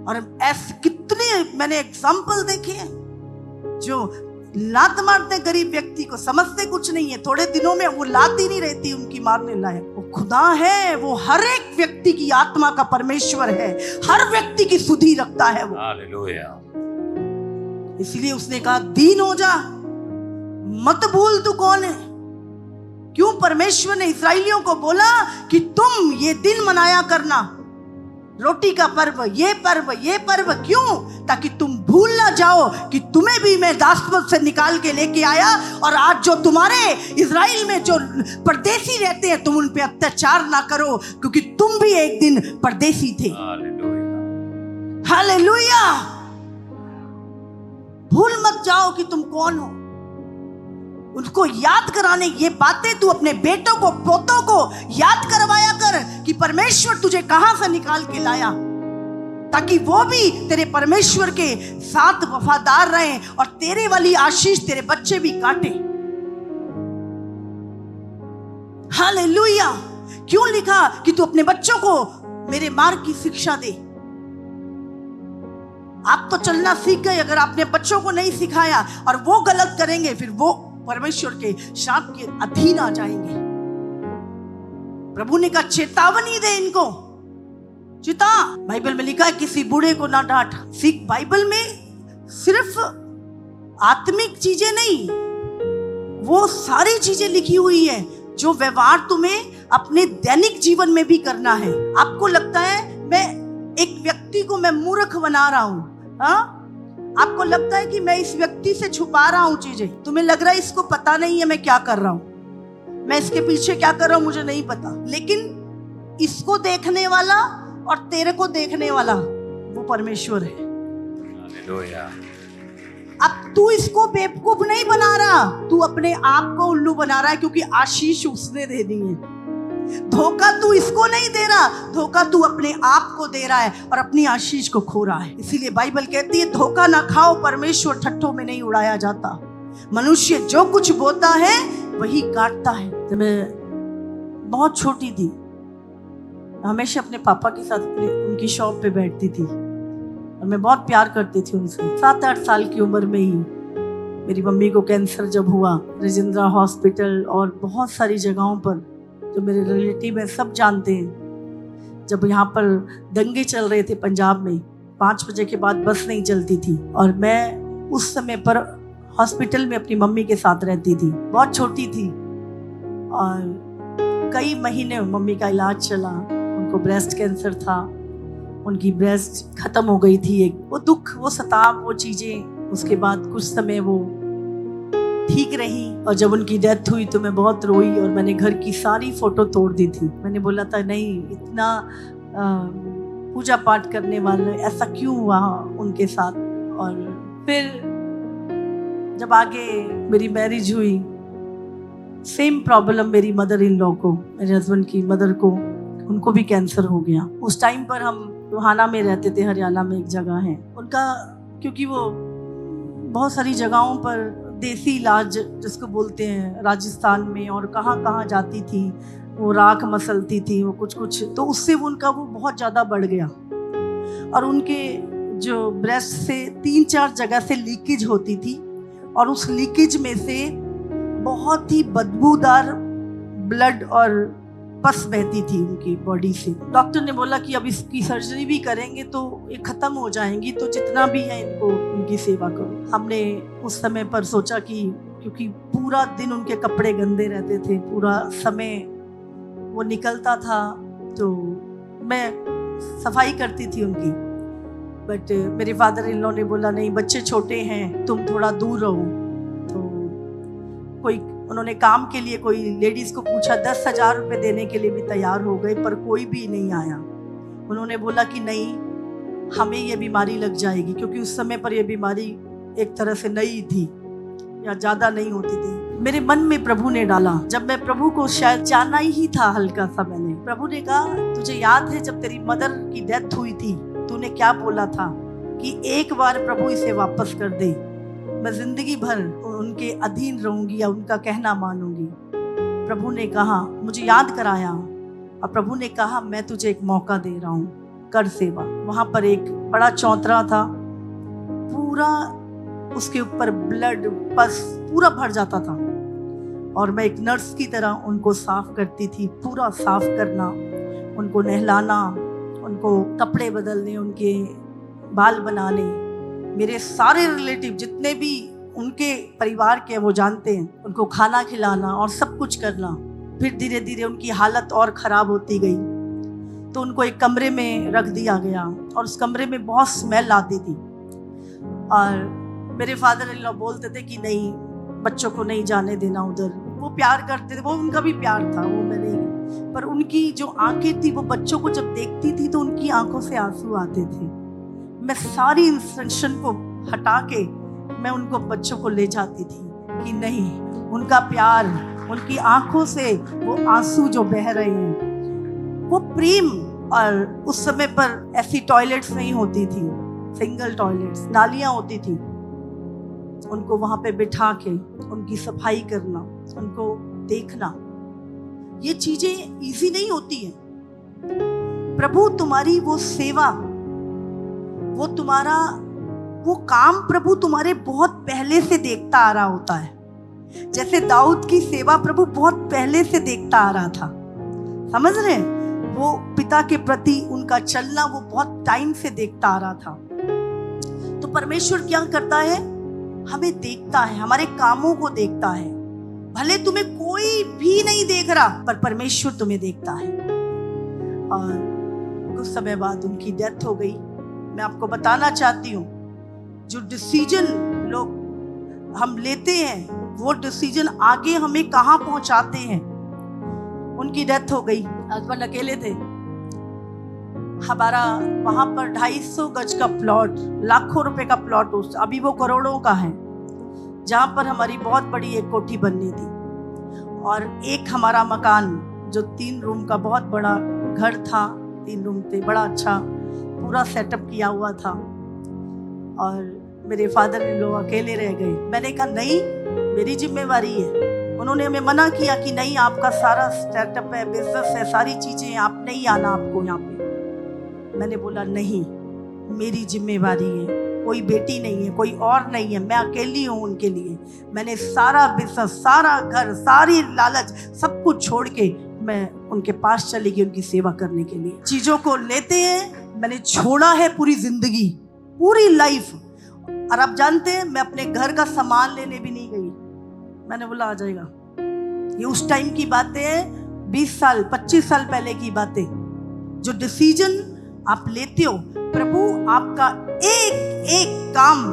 और ऐसे कितने मैंने एग्जाम्पल देखे हैं जो लात मारते गरीब व्यक्ति को, समझते कुछ नहीं है, थोड़े दिनों में वो लात ही नहीं रहती उनकी मारने लायक। वो खुदा है, वो हर एक व्यक्ति की आत्मा का परमेश्वर है, हर व्यक्ति की सुधि रखता है वो। हालेलुया। इसलिए उसने कहा दीन हो जा, मत भूल तू कौन है। क्यों परमेश्वर ने इस्राएलियों को बोला कि तुम ये दिन मनाया करना, रोटी का पर्व, ये पर्व, क्यों? ताकि तुम भूल ना जाओ कि तुम्हें भी मैं दासत्व से निकाल के लेके आया, और आज जो तुम्हारे इस्राएल में जो परदेसी रहते हैं, तुम उन पे अत्याचार ना करो, क्योंकि तुम भी एक दिन परदेसी थे। हालेलुया। भूल मत जाओ कि तुम कौन हो। उनको याद कराने, ये बातें तू अपने बेटों को, पोतों को याद करवाया कर कि परमेश्वर तुझे कहां से निकाल के लाया, ताकि वो भी तेरे परमेश्वर के साथ वफादार रहें और तेरे वाली आशीष तेरे बच्चे भी काटे। हालेलुया। क्यों लिखा कि तू अपने बच्चों को मेरे मार्ग की शिक्षा दे। आप तो चलना सीख गए, अगर आपने बच्चों को नहीं सिखाया और वो गलत करेंगे, फिर वो परमेश्वर के शाप के अधीन आ जाएंगे। प्रभु ने कहा चेतावनी दे इनको, चिता। बाइबल में लिखा है किसी बूढ़े को ना डांट। सीख बाइबल में सिर्फ आत्मिक चीजें नहीं, वो सारी चीजें लिखी हुई है जो व्यवहार तुम्हें अपने दैनिक जीवन में भी करना है। आपको लगता है मैं एक व्यक्ति को मैं मूर्ख बना रहा हूं, आपको लगता है कि मैं इस व्यक्ति से छुपा रहा हूं चीजें, तुम्हें लग रहा है इसको पता नहीं है मैं क्या कर रहा हूं, मैं इसके पीछे क्या कर रहा हूं मुझे नहीं पता, लेकिन इसको देखने वाला और तेरे को देखने वाला वो परमेश्वर है। हालेलुया। अब तू इसको बेवकूफ नहीं बना रहा, तू अपने आप को उल्लू बना रहा है, क्योंकि आशीष उसने दे दी है। धोखा तू इसको नहीं दे रहा, धोखा तू अपने आप को दे रहा है और अपनी आशीष को खो रहा है। इसीलिए बाइबल कहती है धोखा ना खाओ, परमेश्वर ठट्ठों में नहीं उड़ाया जाता। मनुष्य जो कुछ बोता है वही काटता है। जब मैं बहुत छोटी थी, हमेशा अपने पापा के साथ उनकी शॉप पे बैठती थी और मैं बहुत प्यार करती थी उनसे। 7-8 साल की उम्र में ही मेरी मम्मी को कैंसर जब हुआ, राजेंद्रा हॉस्पिटल और बहुत सारी जगहों पर, जो मेरे रिलेटिव है सब जानते हैं, जब यहाँ पर दंगे चल रहे थे पंजाब में, 5 बजे के बाद बस नहीं चलती थी और मैं उस समय पर हॉस्पिटल में अपनी मम्मी के साथ रहती थी। बहुत छोटी थी और कई महीने मम्मी का इलाज चला। उनको ब्रेस्ट कैंसर था, उनकी ब्रेस्ट खत्म हो गई थी। एक वो दुख, वो सताव, वो चीजें, उसके बाद कुछ समय वो ठीक रही और जब उनकी डेथ हुई तो मैं बहुत रोई और मैंने घर की सारी फोटो तोड़ दी थी। मैंने बोला था नहीं, इतना पूजा पाठ करने वाले ऐसा क्यों हुआ उनके साथ। और फिर जब आगे मेरी मैरिज हुई, सेम प्रॉब्लम मेरी मदर इन लॉ को, मेरे हस्बैंड की मदर को, उनको भी कैंसर हो गया। उस टाइम पर हम टोहाना में रहते थे, हरियाणा में एक जगह है उनका, क्योंकि वो बहुत सारी जगहों पर देसी इलाज जिसको बोलते हैं, राजस्थान में और कहाँ कहाँ जाती थी, वो राख मसलती थी, वो कुछ तो उससे उनका वो बहुत ज़्यादा बढ़ गया और उनके जो ब्रेस्ट से 3-4 जगह से लीकेज होती थी और उस लीकेज में से बहुत ही बदबूदार ब्लड और पस बहती थी उनकी बॉडी से। डॉक्टर ने बोला कि अब इसकी सर्जरी भी करेंगे तो ये खत्म हो जाएंगी, तो जितना भी है इनको इनकी सेवा करो। हमने उस समय पर सोचा कि क्योंकि पूरा दिन उनके कपड़े गंदे रहते थे, पूरा समय वो निकलता था, तो मैं सफाई करती थी उनकी। बट मेरे फादर इन लॉ ने बोला नहीं, बच्चे छोटे हैं, तुम थोड़ा दूर रहो। तो कोई उन्होंने काम के लिए कोई लेडीज को पूछा, 10,000 रुपये देने के लिए भी तैयार हो गए, पर कोई भी नहीं आया। उन्होंने बोला कि नहीं, हमें ये बीमारी लग जाएगी, क्योंकि उस समय पर ये बीमारी एक तरह से नई थी या ज़्यादा नहीं होती थी। मेरे मन में प्रभु ने डाला, जब मैं प्रभु को शायद जाना ही था हल्का सा, मैंने प्रभु ने कहा तुझे याद है जब तेरी मदर की डेथ हुई थी, तूने क्या बोला था कि एक बार प्रभु इसे वापस कर दे, मैं जिंदगी भर उनके अधीन रहूंगी या उनका कहना मानूंगी। प्रभु ने कहा, मुझे याद कराया और प्रभु ने कहा मैं तुझे एक मौका दे रहा हूँ, कर सेवा। वहाँ पर एक बड़ा चौतरा था, पूरा उसके ऊपर ब्लड पस पूरा भर जाता था और मैं एक नर्स की तरह उनको साफ करती थी। पूरा साफ करना, उनको नहलाना, उनको कपड़े बदलने, उनके बाल बनाने, मेरे सारे रिलेटिव जितने भी उनके परिवार के वो जानते हैं, उनको खाना खिलाना और सब कुछ करना। फिर धीरे धीरे उनकी हालत और ख़राब होती गई तो उनको एक कमरे में रख दिया गया और उस कमरे में बहुत स्मेल आती थी और मेरे फादर इन लॉ बोलते थे कि नहीं, बच्चों को नहीं जाने देना उधर। वो प्यार करते थे, वो उनका भी प्यार था, वो मैं नहीं, पर उनकी जो आंखें थी वो बच्चों को जब देखती थी तो उनकी आंखों से आंसू आते थे। मैं सारी इंस्ट्रक्शन को हटा के मैं उनको बच्चों को ले जाती थी कि नहीं, उनका प्यार, उनकी आंखों से वो आंसू जो बह रहे हैं, वो प्रेम और उस समय पर ऐसी टॉयलेट्स नहीं होती थी, सिंगल टॉयलेट्स, नालियां होती थी। उनको वहां पे बिठा के उनकी सफाई करना, उनको देखना, ये चीजें इजी नहीं होती हैं। प्रभु तुम्हारी वो सेवा, वो तुम्हारा वो काम प्रभु तुम्हारे बहुत पहले से देखता आ रहा होता है। जैसे दाऊद की सेवा प्रभु बहुत पहले से देखता आ रहा था, समझ रहे हैं? वो पिता के प्रति उनका चलना वो बहुत टाइम से देखता आ रहा था। तो परमेश्वर क्या करता है? हमें देखता है, हमारे कामों को देखता है। भले तुम्हें कोई भी नहीं देख रहा, पर परमेश्वर तुम्हें देखता है। और कुछ समय बाद उनकी डेथ हो गई। मैं आपको बताना चाहती हूँ, जो डिसीजन लोग हम लेते हैं वो डिसीजन आगे हमें कहाँ पहुंचाते हैं। उनकी डेथ हो गई, हस्बैंड अकेले थे। हमारा वहां पर 250 गज का प्लॉट, लाखों रुपए का प्लॉट, अभी वो करोड़ों का है, जहां पर हमारी बहुत बड़ी एक कोठी बननी थी। और एक हमारा मकान जो 3 रूम का बहुत बड़ा घर था, 3 रूम थे, बड़ा अच्छा पूरा सेटअप किया हुआ था। और मेरे फादर इन लोग अकेले रह गए। मैंने कहा नहीं, मेरी जिम्मेवारी है। उन्होंने हमें मना किया कि नहीं, आपका सारा सेटअप है, बिजनेस है, सारी चीजें, आप नहीं आना आपको यहाँ पे। मैंने बोला नहीं, मेरी जिम्मेवारी है, कोई बेटी नहीं है, कोई और नहीं है, मैं अकेली हूँ उनके लिए। मैंने सारा बिजनेस, सारा घर, सारी लालच, सब कुछ छोड़ के मैं उनके पास चली गई उनकी सेवा करने के लिए। चीजों को लेते हैं, मैंने छोड़ा है पूरी जिंदगी, पूरी लाइफ। और आप जानते हैं, मैं अपने घर का सामान लेने भी नहीं गई। मैंने बोला आ जाएगा। ये उस टाइम की बातें हैं, 20 साल 25 साल पहले की बातें। जो डिसीजन आप लेते हो, प्रभु आपका एक एक काम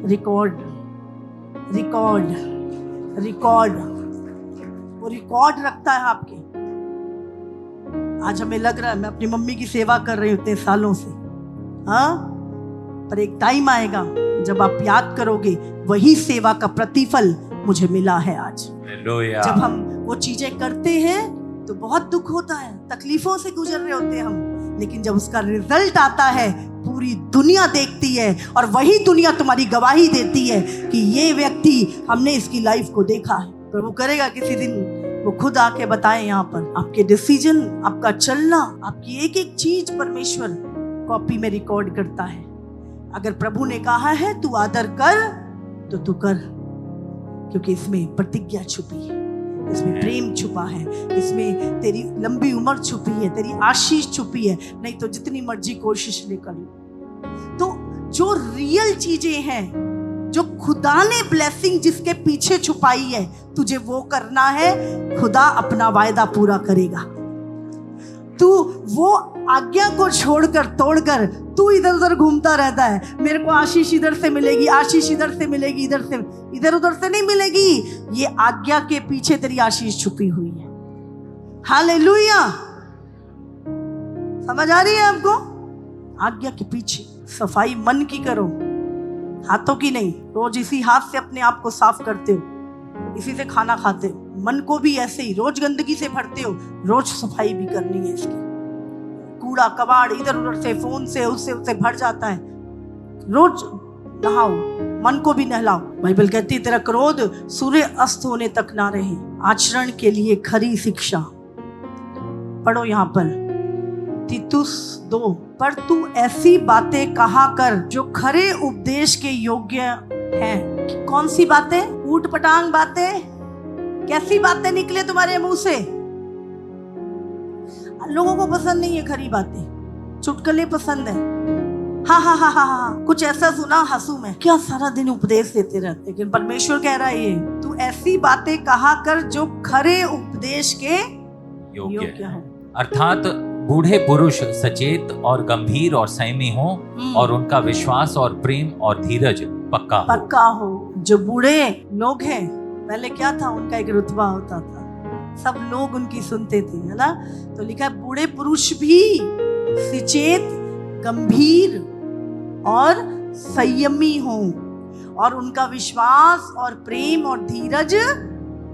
रिकॉर्ड रिकॉर्ड रिकॉर्ड वो रिकॉर्ड रखता है आपके। आज हमें लग रहा है मैं अपनी मम्मी की सेवा कर रही हूँ इतने सालों से, हाँ, पर एक टाइम आएगा जब आप याद करोगे वही सेवा का प्रतिफल मुझे मिला है आज। जब हम वो चीजें करते हैं तो बहुत दुख होता है, तकलीफों से गुजर रहे होते हैं हम, लेकिन जब उसका रिजल्ट आता है पूरी दुनिया देखती है, और वही दुनिया तुम्हारी गवाही देती है कि ये व्यक्ति, हमने इसकी लाइफ को देखा है। प्रभु करेगा किसी दिन वो खुद आके बताए यहाँ पर। आपके डिसीजन, आपका चलना, आपकी एक एक चीज परमेश्वर कॉपी में रिकॉर्ड करता है। अगर प्रभु ने कहा है तू आदर कर तो तू कर, क्योंकि इसमें प्रतिज्ञा छुपी है, इसमें प्रेम छुपा है, इसमें तेरी लंबी उम्र छुपी है, तेरी आशीष छुपी है। नहीं तो जितनी मर्जी कोशिश ले कर लो। तो जो रियल चीजें हैं, जो खुदा ने ब्लेसिंग जिसके पीछे छुपाई है, तुझे वो करना है। खुदा अपना वायदा पूरा करेगा। तू वो आज्ञा को छोड़कर, तोड़कर तू इधर उधर घूमता रहता है। मेरे को आशीष इधर से मिलेगी, आशीष इधर से मिलेगी, इधर से, इधर उधर से नहीं मिलेगी। ये आज्ञा के पीछे तेरी आशीष छुपी हुई है। हालेलुया, समझ आ रही है आपको? आज्ञा के पीछे सफाई मन की करो, हाथों की नहीं। रोज इसी हाथ से अपने आप को साफ करते हो, इसी से खाना खाते हो। मन को भी ऐसे ही रोज गंदगी से भरते हो, रोज सफाई भी करनी है इसकी। कूड़ा कबाड़ इधर उधर से, फोन से, उससे उससे भर जाता है। रोज नहाओ, मन को भी नहलाओ। बाइबल कहती है तेरा क्रोध सूर्य अस्त होने तक ना रहे। आचरण के लिए खरी शिक्षा पढ़ो यहाँ पर, तीतुस 2। पर तू ऐसी बातें कहा कर जो खरे उपदेश के योग्य हैं। कौन सी बातें? ऊट पटांग बातें? कैसी बातें निकले तुम्हारे मुंह से? लोगों को पसंद नहीं है खरी बातें, चुटकुले पसंद है। हाँ हाँ हाँ हाँ हाँ, कुछ ऐसा सुना हंसू मैं, क्या सारा दिन उपदेश देते रहते। लेकिन परमेश्वर कह रहा है ये, तू ऐसी बातें कहा कर जो खरे उपदेश के योग्य है। अर्थात बूढ़े पुरुष सचेत और गंभीर और संयमी हो, और उनका विश्वास और प्रेम और धीरज पक्का हो। जो बूढ़े लोग हैं, पहले क्या था, उनका एक रुतबा होता था, सब लोग उनकी सुनते थे, है ना? तो लिखा है बूढ़े पुरुष भी सचेत, गंभीर और संयमी हो, और उनका विश्वास और प्रेम और धीरज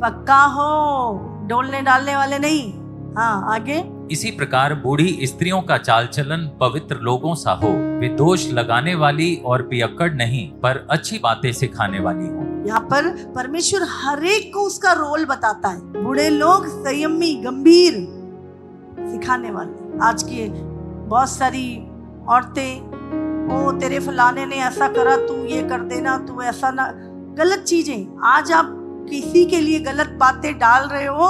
पक्का हो। डोलने डालने वाले नहीं। हाँ, आगे। इसी प्रकार बूढ़ी स्त्रियों का चाल चलन पवित्र लोगों सा हो, वे दोष लगाने वाली और पियक्कड़ नहीं पर अच्छी बातें सिखाने वाली हो। यहाँ पर परमेश्वर हर एक को उसका रोल बताता है। बूढ़े लोग संयमी, गंभीर, सिखाने वाले। आज की बहुत सारी औरतें, ओ तेरे फलाने ने ऐसा करा, तू ये कर देना, तू ऐसा ना, गलत चीजें। आज आप किसी के लिए गलत बातें डाल रहे हो,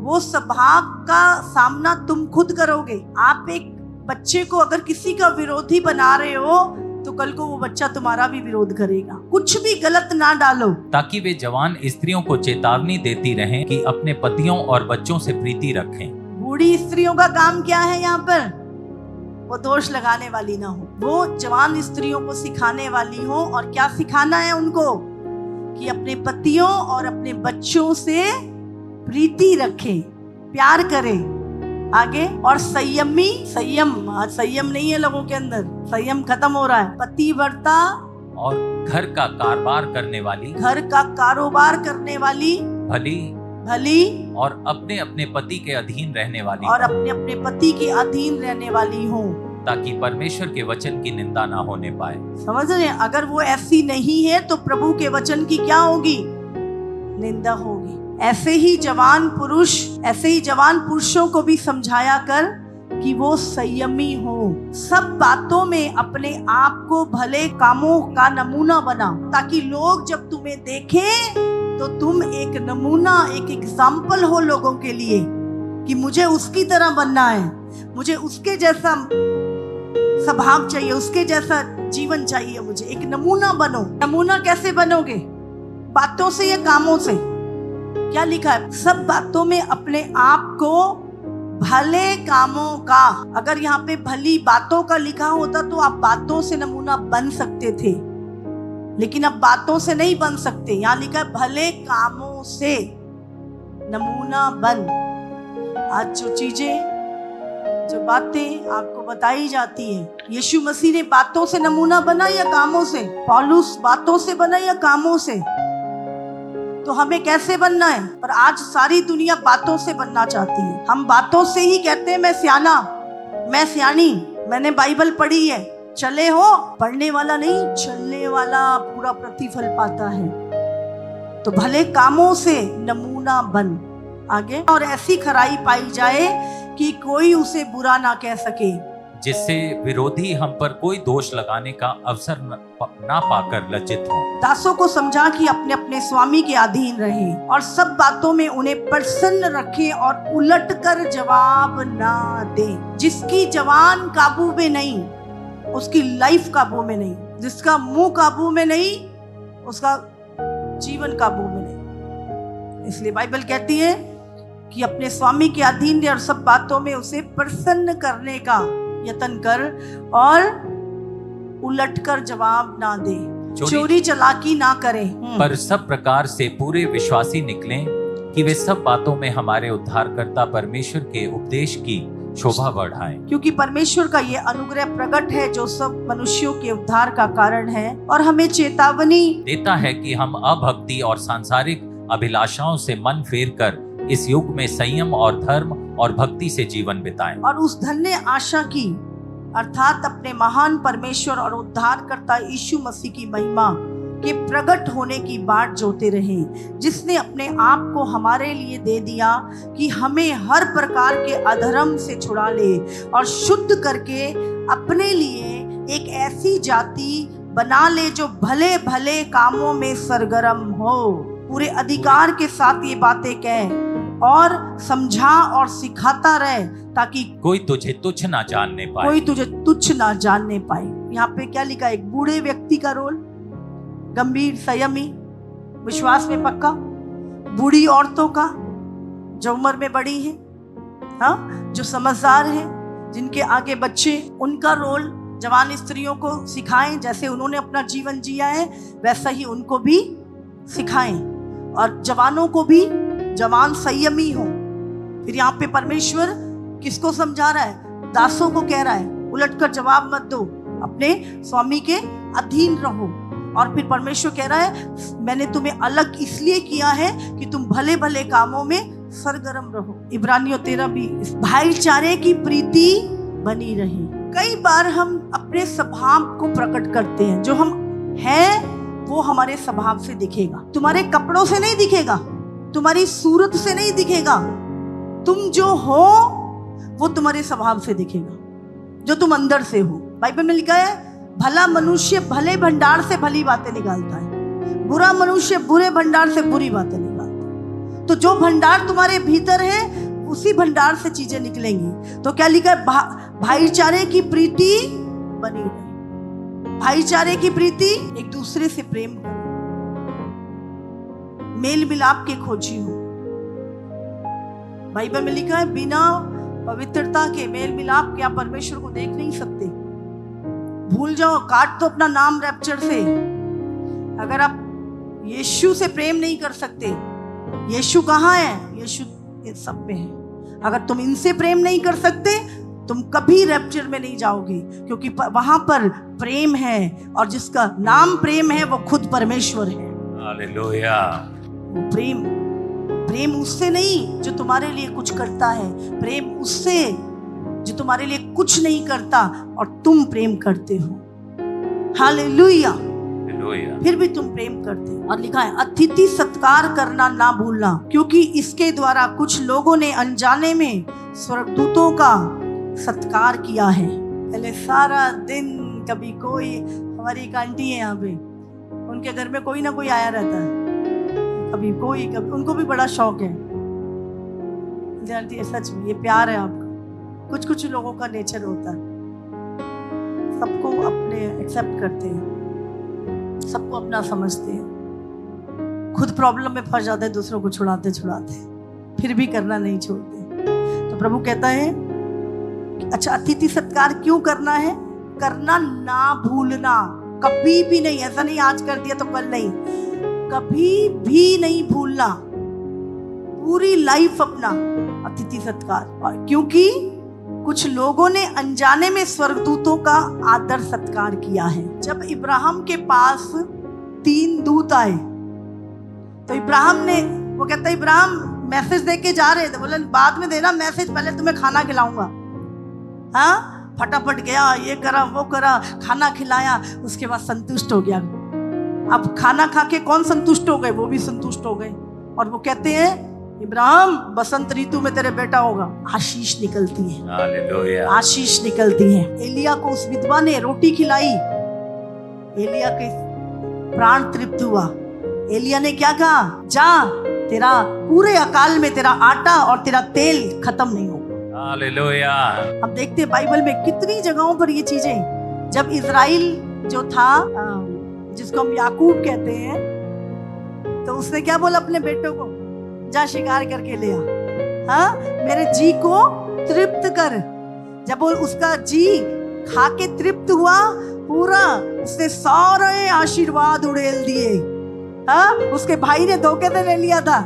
वो स्वभाव का सामना तुम खुद करोगे। आप एक बच्चे को अगर किसी का विरोधी बना रहे हो तो कल को वो बच्चा तुम्हारा भी विरोध करेगा। कुछ भी गलत ना डालो, ताकि वे जवान स्त्रियों को चेतावनी देती रहें कि अपने पतियों और बच्चों से प्रीति रखें। बूढ़ी स्त्रियों का काम क्या है यहाँ पर? वो दोष लगाने वाली ना हो, वो जवान स्त्रियों को सिखाने वाली हो। और क्या सिखाना है उनको? कि अपने पतियों और अपने बच्चों से प्रीति रखें, प्यार करें। आगे, और संयमी, आज संयम नहीं है लोगों के अंदर, संयम खत्म हो रहा है। पतिव्रता, और घर का कारोबार करने वाली, घर का कारोबार करने वाली, भली और अपने अपने पति के अधीन रहने वाली, और अपने अपने पति के अधीन रहने वाली हो, ताकि परमेश्वर के वचन की निंदा ना होने पाए। समझ रहे हैं? अगर वो ऐसी नहीं है तो प्रभु के वचन की क्या होगी? निंदा होगी। ऐसे ही जवान पुरुषों को भी समझाया कर कि वो संयमी हो, सब बातों में अपने आप को भले कामों का नमूना बना, ताकि लोग जब तुम्हें देखें तो तुम एक नमूना, एक एग्जाम्पल हो लोगों के लिए कि मुझे उसकी तरह बनना है, मुझे उसके जैसा स्वभाव चाहिए, उसके जैसा जीवन चाहिए, मुझे एक नमूना बनो। नमूना कैसे बनोगे? बातों से या कामों से? क्या लिखा है? सब बातों में अपने आप को भले कामों का। अगर यहाँ पे भली बातों का लिखा होता तो आप बातों से नमूना बन सकते थे, लेकिन अब बातों से नहीं बन सकते। यहाँ लिखा है भले कामों से नमूना बन। आज जो चीजें, जो बातें आपको बताई जाती है, यीशु मसीह ने बातों से नमूना बना या कामों से? पौलुस बातों से बना या कामों से? तो हमें कैसे बनना है? पर आज सारी दुनिया बातों से बनना चाहती है। हम बातों से ही कहते हैं मैं सियाना, मैं सियानी, मैंने बाइबल पढ़ी है। चले हो, पढ़ने वाला नहीं, चलने वाला पूरा प्रतिफल पाता है। तो भले कामों से नमूना बन। आगे, और ऐसी खराई पाई जाए कि कोई उसे बुरा ना कह सके, जिससे विरोधी हम पर कोई दोष लगाने का अवसर ना पाकर लज्जित हो। दासों को समझा कि अपने अपने स्वामी के अधीन रहे और सब बातों में उन्हें प्रसन्न रखे और उलटकर जवाब ना दे। जिसकी जवान काबू में नहीं, उसकी लाइफ काबू में नहीं। जिसका मुंह काबू में नहीं, उसका जीवन काबू में नहीं। इसलिए बाइबल कहती है कि अपने स्वामी के अधीन रहे और सब बातों में उसे प्रसन्न करने का यत्न कर और उलटकर जवाब ना दे, चोरी चलाकी ना करें, पर सब प्रकार से पूरे विश्वासी निकलें कि वे सब बातों में हमारे उद्धारकर्ता परमेश्वर के उपदेश की शोभा बढ़ाएं। क्योंकि परमेश्वर का ये अनुग्रह प्रकट है जो सब मनुष्यों के उद्धार का कारण है और हमें चेतावनी देता है कि हम अभक्ति और सांसारिक अभिलाषाओं से मन फेर कर इस युग में संयम और धर्म और भक्ति से जीवन बिताएं और उस धन्य आशा की अर्थात अपने महान परमेश्वर और उद्धारकर्ता यीशु मसीह की महिमा के प्रकट होने की बाट जोते रहें, जिसने अपने आप को हमारे लिए दे दिया कि हमें हर प्रकार के अधर्म से छुड़ा ले और शुद्ध करके अपने लिए एक ऐसी जाति बना ले जो भले भले कामों में सरगर्म हो। पूरे अधिकार के साथ ये बातें कह और समझा और सिखाता रहे ताकि कोई तुझे तुच्छ ना जानने पाए। कोई तुझे तुच्छ ना जानने पाए। यहाँ पे क्या लिखा है? एक बूढ़े व्यक्ति का रोल, गंभीर, संयमी, विश्वास में पक्का। बूढ़ी औरतों का जो उम्र में बड़ी है, हाँ, जो समझदार है, जिनके आगे बच्चे, उनका रोल जवान स्त्रियों को सिखाएं। जैसे उन्होंने अपना जीवन जिया है वैसा ही उनको भी सिखाएं और जवानों को भी जवान संयमी हो। फिर यहाँ पे परमेश्वर किसको समझा रहा है? दासों को कह रहा है उलटकर जवाब मत दो, अपने स्वामी के अधीन रहो। और फिर परमेश्वर कह रहा है मैंने तुम्हें अलग इसलिए किया है कि तुम भले भले कामों में सरगर्म रहो। इब्रानियों 13:20 भाईचारे की प्रीति बनी रही। कई बार हम अपने स्वभाव को प्रकट करते हैं, जो हम हैं वो हमारे स्वभाव से दिखेगा, तुम्हारे कपड़ों से नहीं दिखेगा, तुम्हारी सूरत से नहीं दिखेगा। तुम जो हो वो तुम्हारे स्वभाव से दिखेगा, जो तुम अंदर से हो। बाइबल में लिखा है भला मनुष्य भले भंडार से भली बातें निकालता है, बुरा मनुष्य बुरे भंडार से बुरी बातें निकालता है। तो जो भंडार तुम्हारे भीतर है उसी भंडार से चीजें निकलेंगी। तो क्या लिखा है, भाईचारे की प्रीति बनी रहे। भाईचारे की प्रीति, एक दूसरे से प्रेम करो, मेल मिलाप के खोजी हो। बाइबल में लिखा है बिना पवित्रता के, मेल मिलाप के आप परमेश्वर को देख नहीं सकते। भूल जाओ, काट दो अपना नाम रैप्चर से। अगर आप यीशु से प्रेम नहीं कर सकते, यीशु कहाँ है? यीशु सब में है। अगर तुम इनसे प्रेम नहीं कर सकते, तुम कभी रैप्चर में नहीं जाओगे, क्योंकि वहां पर प्रेम है, और जिसका नाम प्रेम है वो खुद परमेश्वर है। हालेलुया। वो प्रेम उससे नहीं जो तुम्हारे लिए कुछ करता है, प्रेम उससे जो तुम्हारे लिए कुछ नहीं करता और तुम प्रेम करते हो। हालेलुया। फिर भी तुम प्रेम करते हो। और लिखा है अतिथि सत्कार करना ना भूलना, क्योंकि इसके द्वारा कुछ लोगों ने अनजाने में स्वर्गदूतों का सत्कार किया है। पहले सारा दिन कभी कोई, हमारी एक आंटी है यहाँ पे, उनके घर में कोई ना कोई आया रहता है, कभी कोई, कभी उनको भी बड़ा शौक है। जानती है, सच में ये प्यार है आपका। कुछ कुछ लोगों का नेचर होता है, सबको अपने एक्सेप्ट करते हैं, सबको अपना समझते हैं, खुद प्रॉब्लम में फंस जाते हैं, दूसरों को छुड़ाते फिर भी करना नहीं छोड़ते। तो प्रभु कहता है अच्छा, अतिथि सत्कार क्यों करना है? करना ना भूलना, कभी भी नहीं। ऐसा नहीं आज कर दिया तो कल नहीं, कभी भी नहीं भूलना, पूरी लाइफ अपना अतिथि सत्कार। और क्योंकि कुछ लोगों ने अनजाने में स्वर्गदूतों का आदर सत्कार किया है। जब इब्राहिम के पास 3 दूत आए तो इब्राहिम ने, वो कहता है इब्राहिम मैसेज दे के जा रहे थे, बोले बाद में देना मैसेज, पहले तुम्हें खाना खिलाऊंगा। हाँ, फटाफट गया, ये करा वो करा, खाना खिलाया, उसके बाद संतुष्ट हो गया। अब खाना खा के कौन संतुष्ट हो गए? वो भी संतुष्ट हो गए। और वो कहते हैं इब्राहिम बसंत ऋतु में तेरे बेटा होगा। आशीष निकलती है, हालेलुया, आशीष निकलती है। एलिया को उस विधवा ने रोटी खिलाई, एलिया के प्राण तृप्त हुआ। एलिया ने क्या कहा? जा, तेरा पूरे अकाल में तेरा आटा और तेरा तेल खत्म नहीं होगा। हालेलुया। हम देखते हैं बाइबल में कितनी जगहों पर ये चीजें। जब इजराइल जो था, जिसको हम याकूब कहते हैं, तो उसने क्या बोला अपने बेटों को? जा शिकार करके ले आ, हाँ, मेरे जी को तृप्त कर। जब वो उसका जी खा के तृप्त हुआ पूरा, उसने सारे आशीर्वाद उड़ेल दिए। हाँ, उसके भाई ने धोखे से ले लिया था,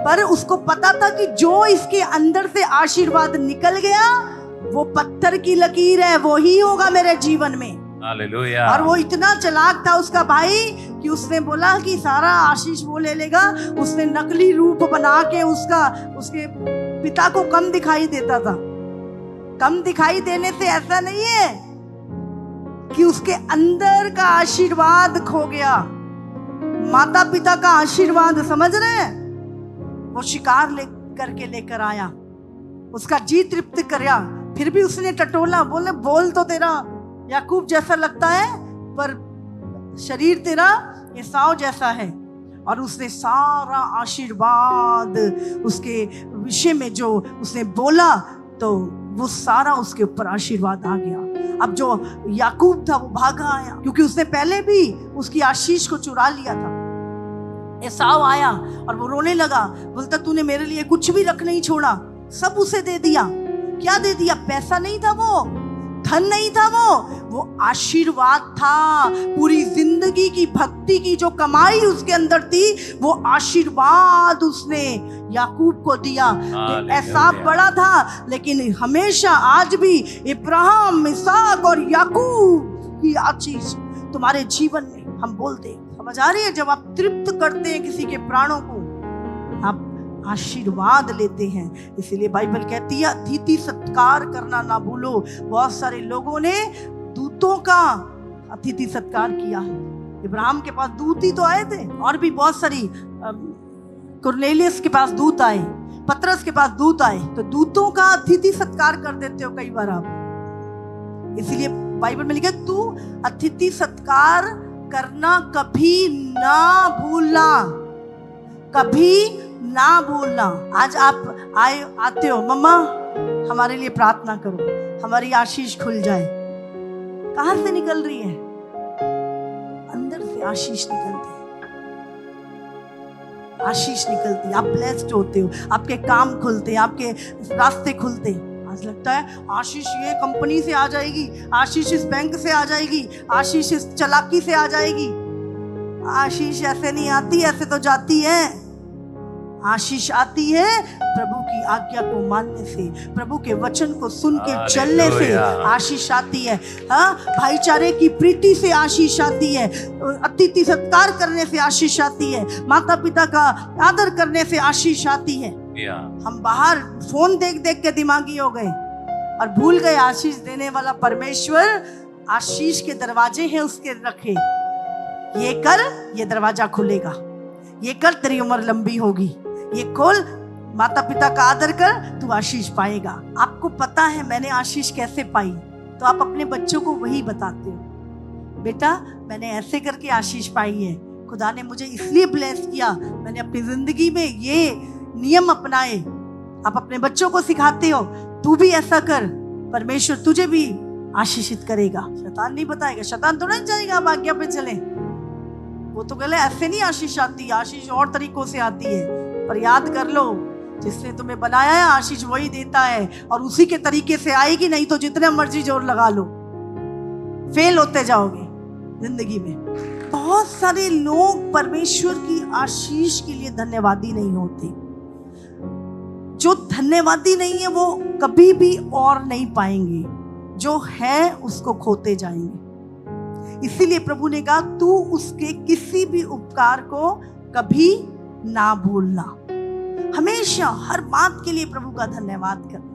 पर उसको पता था कि जो इसके अंदर से आशीर्वाद निकल गया वो पत्थर की लकीर है, वो ही होगा मेरे जीवन में। हालेलुया। और वो इतना चालाक था उसका भाई कि उसने बोला कि सारा आशीष वो ले लेगा। उसने नकली रूप बना के उसके पिता को कम दिखाई देता था। कम दिखाई देने से ऐसा नहीं है कि उसके अंदर का आशीर्वाद खो गया। माता पिता का आशीर्वाद, समझ रहे हैं? वो शिकार लेकर आया, उसका जी तृप्त करया, फिर भी उसने टटोला। बोले बोल तो तेरा याकूब जैसा लगता है, पर शरीर तेरा एसाव जैसा है। और उसने सारा आशीर्वाद उसके विषय में जो उसने बोला, तो वो सारा उसके ऊपर आशीर्वाद आ गया। अब जो याकूब था वो भागा आया, क्योंकि उसने पहले भी उसकी आशीष को चुरा लिया था। एसाव आया और वो रोने लगा, बोलता तूने मेरे लिए कुछ भी रख नहीं छोड़ा, सब उसे दे दिया। क्या दे दिया? पैसा नहीं था, वो धन नहीं था, वो आशीर्वाद था। पूरी जिंदगी की भक्ति की जो कमाई उसके अंदर थी, वो आशीर्वाद उसने याकूब को दिया। ऐसा बड़ा था, लेकिन हमेशा आज भी इब्राहिम, इसहाक और याकूब की आशीष तुम्हारे जीवन में हम बोलते हैं। समझ आ रही है? जब आप तृप्त करते हैं किसी के प्राणों को, आप आशीर्वाद लेते हैं। इसीलिए बाइबल कहती है अतिथि सत्कार करना ना भूलो। बहुत सारे लोगों ने दूतों का अतिथि सत्कार किया है। इब्राहिम के पास दूत ही तो आए थे, और भी बहुत सारी कुरनेलियस के पास दूत आए, पतरस के पास दूत आए। तो दूतों का अतिथि सत्कार कर देते हो कई बार आप। इसीलिए बाइबल में लिखा तू अतिथि सत्कार करना कभी ना भूलना, कभी ना भूलना। आज आप आते हो, मम्मा हमारे लिए प्रार्थना करो, हमारी आशीष खुल जाए। कहां से निकल रही है? अंदर से आशीष निकलती है, आशीष निकलती है। आप ब्लेस्ड होते हो, आपके काम खुलते हैं, आपके रास्ते खुलते हैं। आज लगता है आशीष ये कंपनी से आ जाएगी, आशीष इस बैंक से आ जाएगी, आशीष इस चालाकी से आ जाएगी। आशीष ऐसे नहीं आती, ऐसे तो जाती है। आशीष आती है प्रभु की आज्ञा को मानने से, प्रभु के वचन को सुन के चलने से आशीष आती है। हाँ, भाईचारे की प्रीति से आशीष आती है, अतिथि सत्कार करने से आशीष आती है, माता पिता का आदर करने से आशीष आती है। हम बाहर फोन देख देख के दिमागी हो गए और भूल गए आशीष देने वाला परमेश्वर आशीष के दरवाजे हैं उसके रखे। ये कर, ये दरवाजा खुलेगा, ये कर तेरी उम्र लंबी होगी, ये खोल, माता पिता का आदर कर, तू आशीष पाएगा। आपको पता है मैंने आशीष कैसे पाई, तो आप अपने बच्चों को वही बताते हो, बेटा मैंने ऐसे करके आशीष पाई है, खुदा ने मुझे इसलिए ब्लेस किया, मैंने अपनी जिंदगी में ये नियम अपनाए। आप अपने बच्चों को सिखाते हो, तू भी ऐसा कर, परमेश्वर तुझे भी आशीषित करेगा। शैतान नहीं बताएगा, शैतान तो नहीं जाएगा आप आज्ञा पे चले। वो तो कहले ऐसे नहीं आशीष आती, आशीष और तरीकों से आती है। पर याद कर लो, जिसने तुम्हें बनाया है आशीष वही देता है, और उसी के तरीके से आएगी, नहीं तो जितने मर्जी जोर लगा लो फेल होते जाओगे जिंदगी में। बहुत सारे लोग परमेश्वर की आशीष के लिए धन्यवादी नहीं होते। जो धन्यवादी नहीं है वो कभी भी और नहीं पाएंगे, जो है उसको खोते जाएंगे। इसीलिए प्रभु ने कहा तू उसके किसी भी उपकार को कभी ना भूलना। हमेशा हर बात के लिए प्रभु का धन्यवाद करना,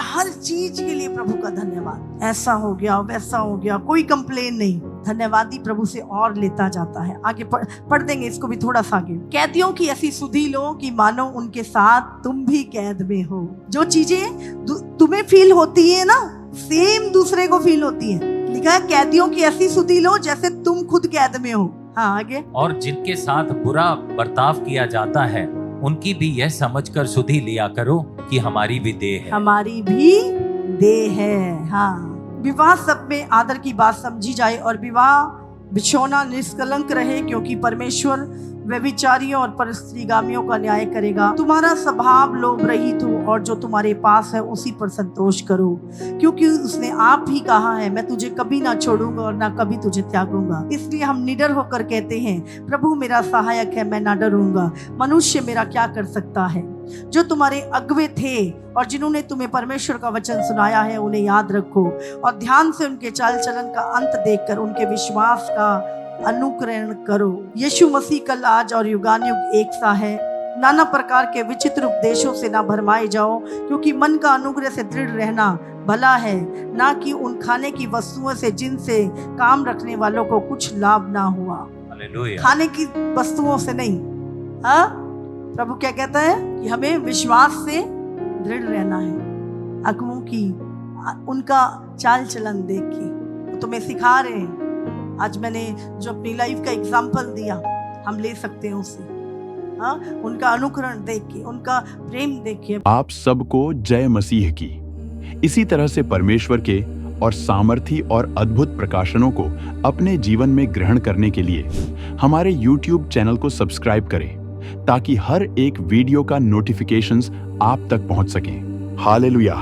हर चीज के लिए प्रभु का धन्यवाद। ऐसा हो गया, वैसा हो गया, कोई कंप्लेन नहीं। धन्यवादी प्रभु से और लेता जाता है। आगे पढ़ देंगे इसको भी थोड़ा सा आगे। कैदियों की ऐसी सुधि लो कि मानो उनके साथ तुम भी कैद में हो। जो चीजें तुम्हें फील होती है ना, सेम दूसरे को फील होती है। लिखा है कैदियों की ऐसी सुधि लो जैसे तुम खुद कैद में हो। हाँ आगे। और जिनके साथ बुरा बर्ताव किया जाता है उनकी भी यह समझकर सुधि लिया करो कि हमारी भी देह है। हमारी भी देह है। हाँ, विवाह सब में आदर की बात समझी जाए और विवाह बिछौना निष्कलंक रहे, क्योंकि परमेश्वर व्यभिचारियों और परस्त्रीगामियों का न्याय करेगा। तुम्हारा स्वभाव लोभ रहित हो और जो तुम्हारे पास है उसी पर संतोष करो, क्योंकि उसने आप ही कहा है मैं तुझे कभी ना छोड़ूंगा और ना कभी तुझे त्यागूंगा। इसलिए हम निडर होकर कहते हैं प्रभु मेरा सहायक है, मैं ना डरूंगा। मनुष्य मेरा क्या कर सकता है। जो तुम्हारे अगुवे थे और जिन्होंने तुम्हें परमेश्वर का वचन सुनाया है उन्हें याद रखो और ध्यान से उनके चाल चलन का अंत देखकर उनके विश्वास का अनुकरण करो। यीशु मसीह कल आज और युगानुयुग एक सा है। नाना प्रकार के विचित्र उपदेशों से ना भरमाए जाओ, क्योंकि मन का अनुग्रह से दृढ़ रहना भला है, ना कि उन खाने की वस्तुओं से जिनसे काम रखने वालों को कुछ लाभ ना हुआ। हालेलुया। खाने की वस्तुओं से नहीं। हाँ, प्रभु क्या कहता है कि हमें विश्वास से दृढ़ रहना है। अगुओं की उनका चाल चलन देख के तुम्हें सिखा रहे हैं। आज मैंने जो अपनी लाइफ का एग्जाम्पल दिया हम ले सकते हैं उससे। हाँ, उनका अनुकरण देख के, उनका प्रेम देख के। आप सबको जय मसीह की। इसी तरह से परमेश्वर के और सामर्थी और अद्भुत प्रकाशनों को अपने जीवन में ग्रहण करने के लिए हमारे YouTube चैनल को सब्सक्राइब करें, ताकि हर एक वीडियो का नोटिफिकेशंस आप तक पहुंच सकें। हालेलुया।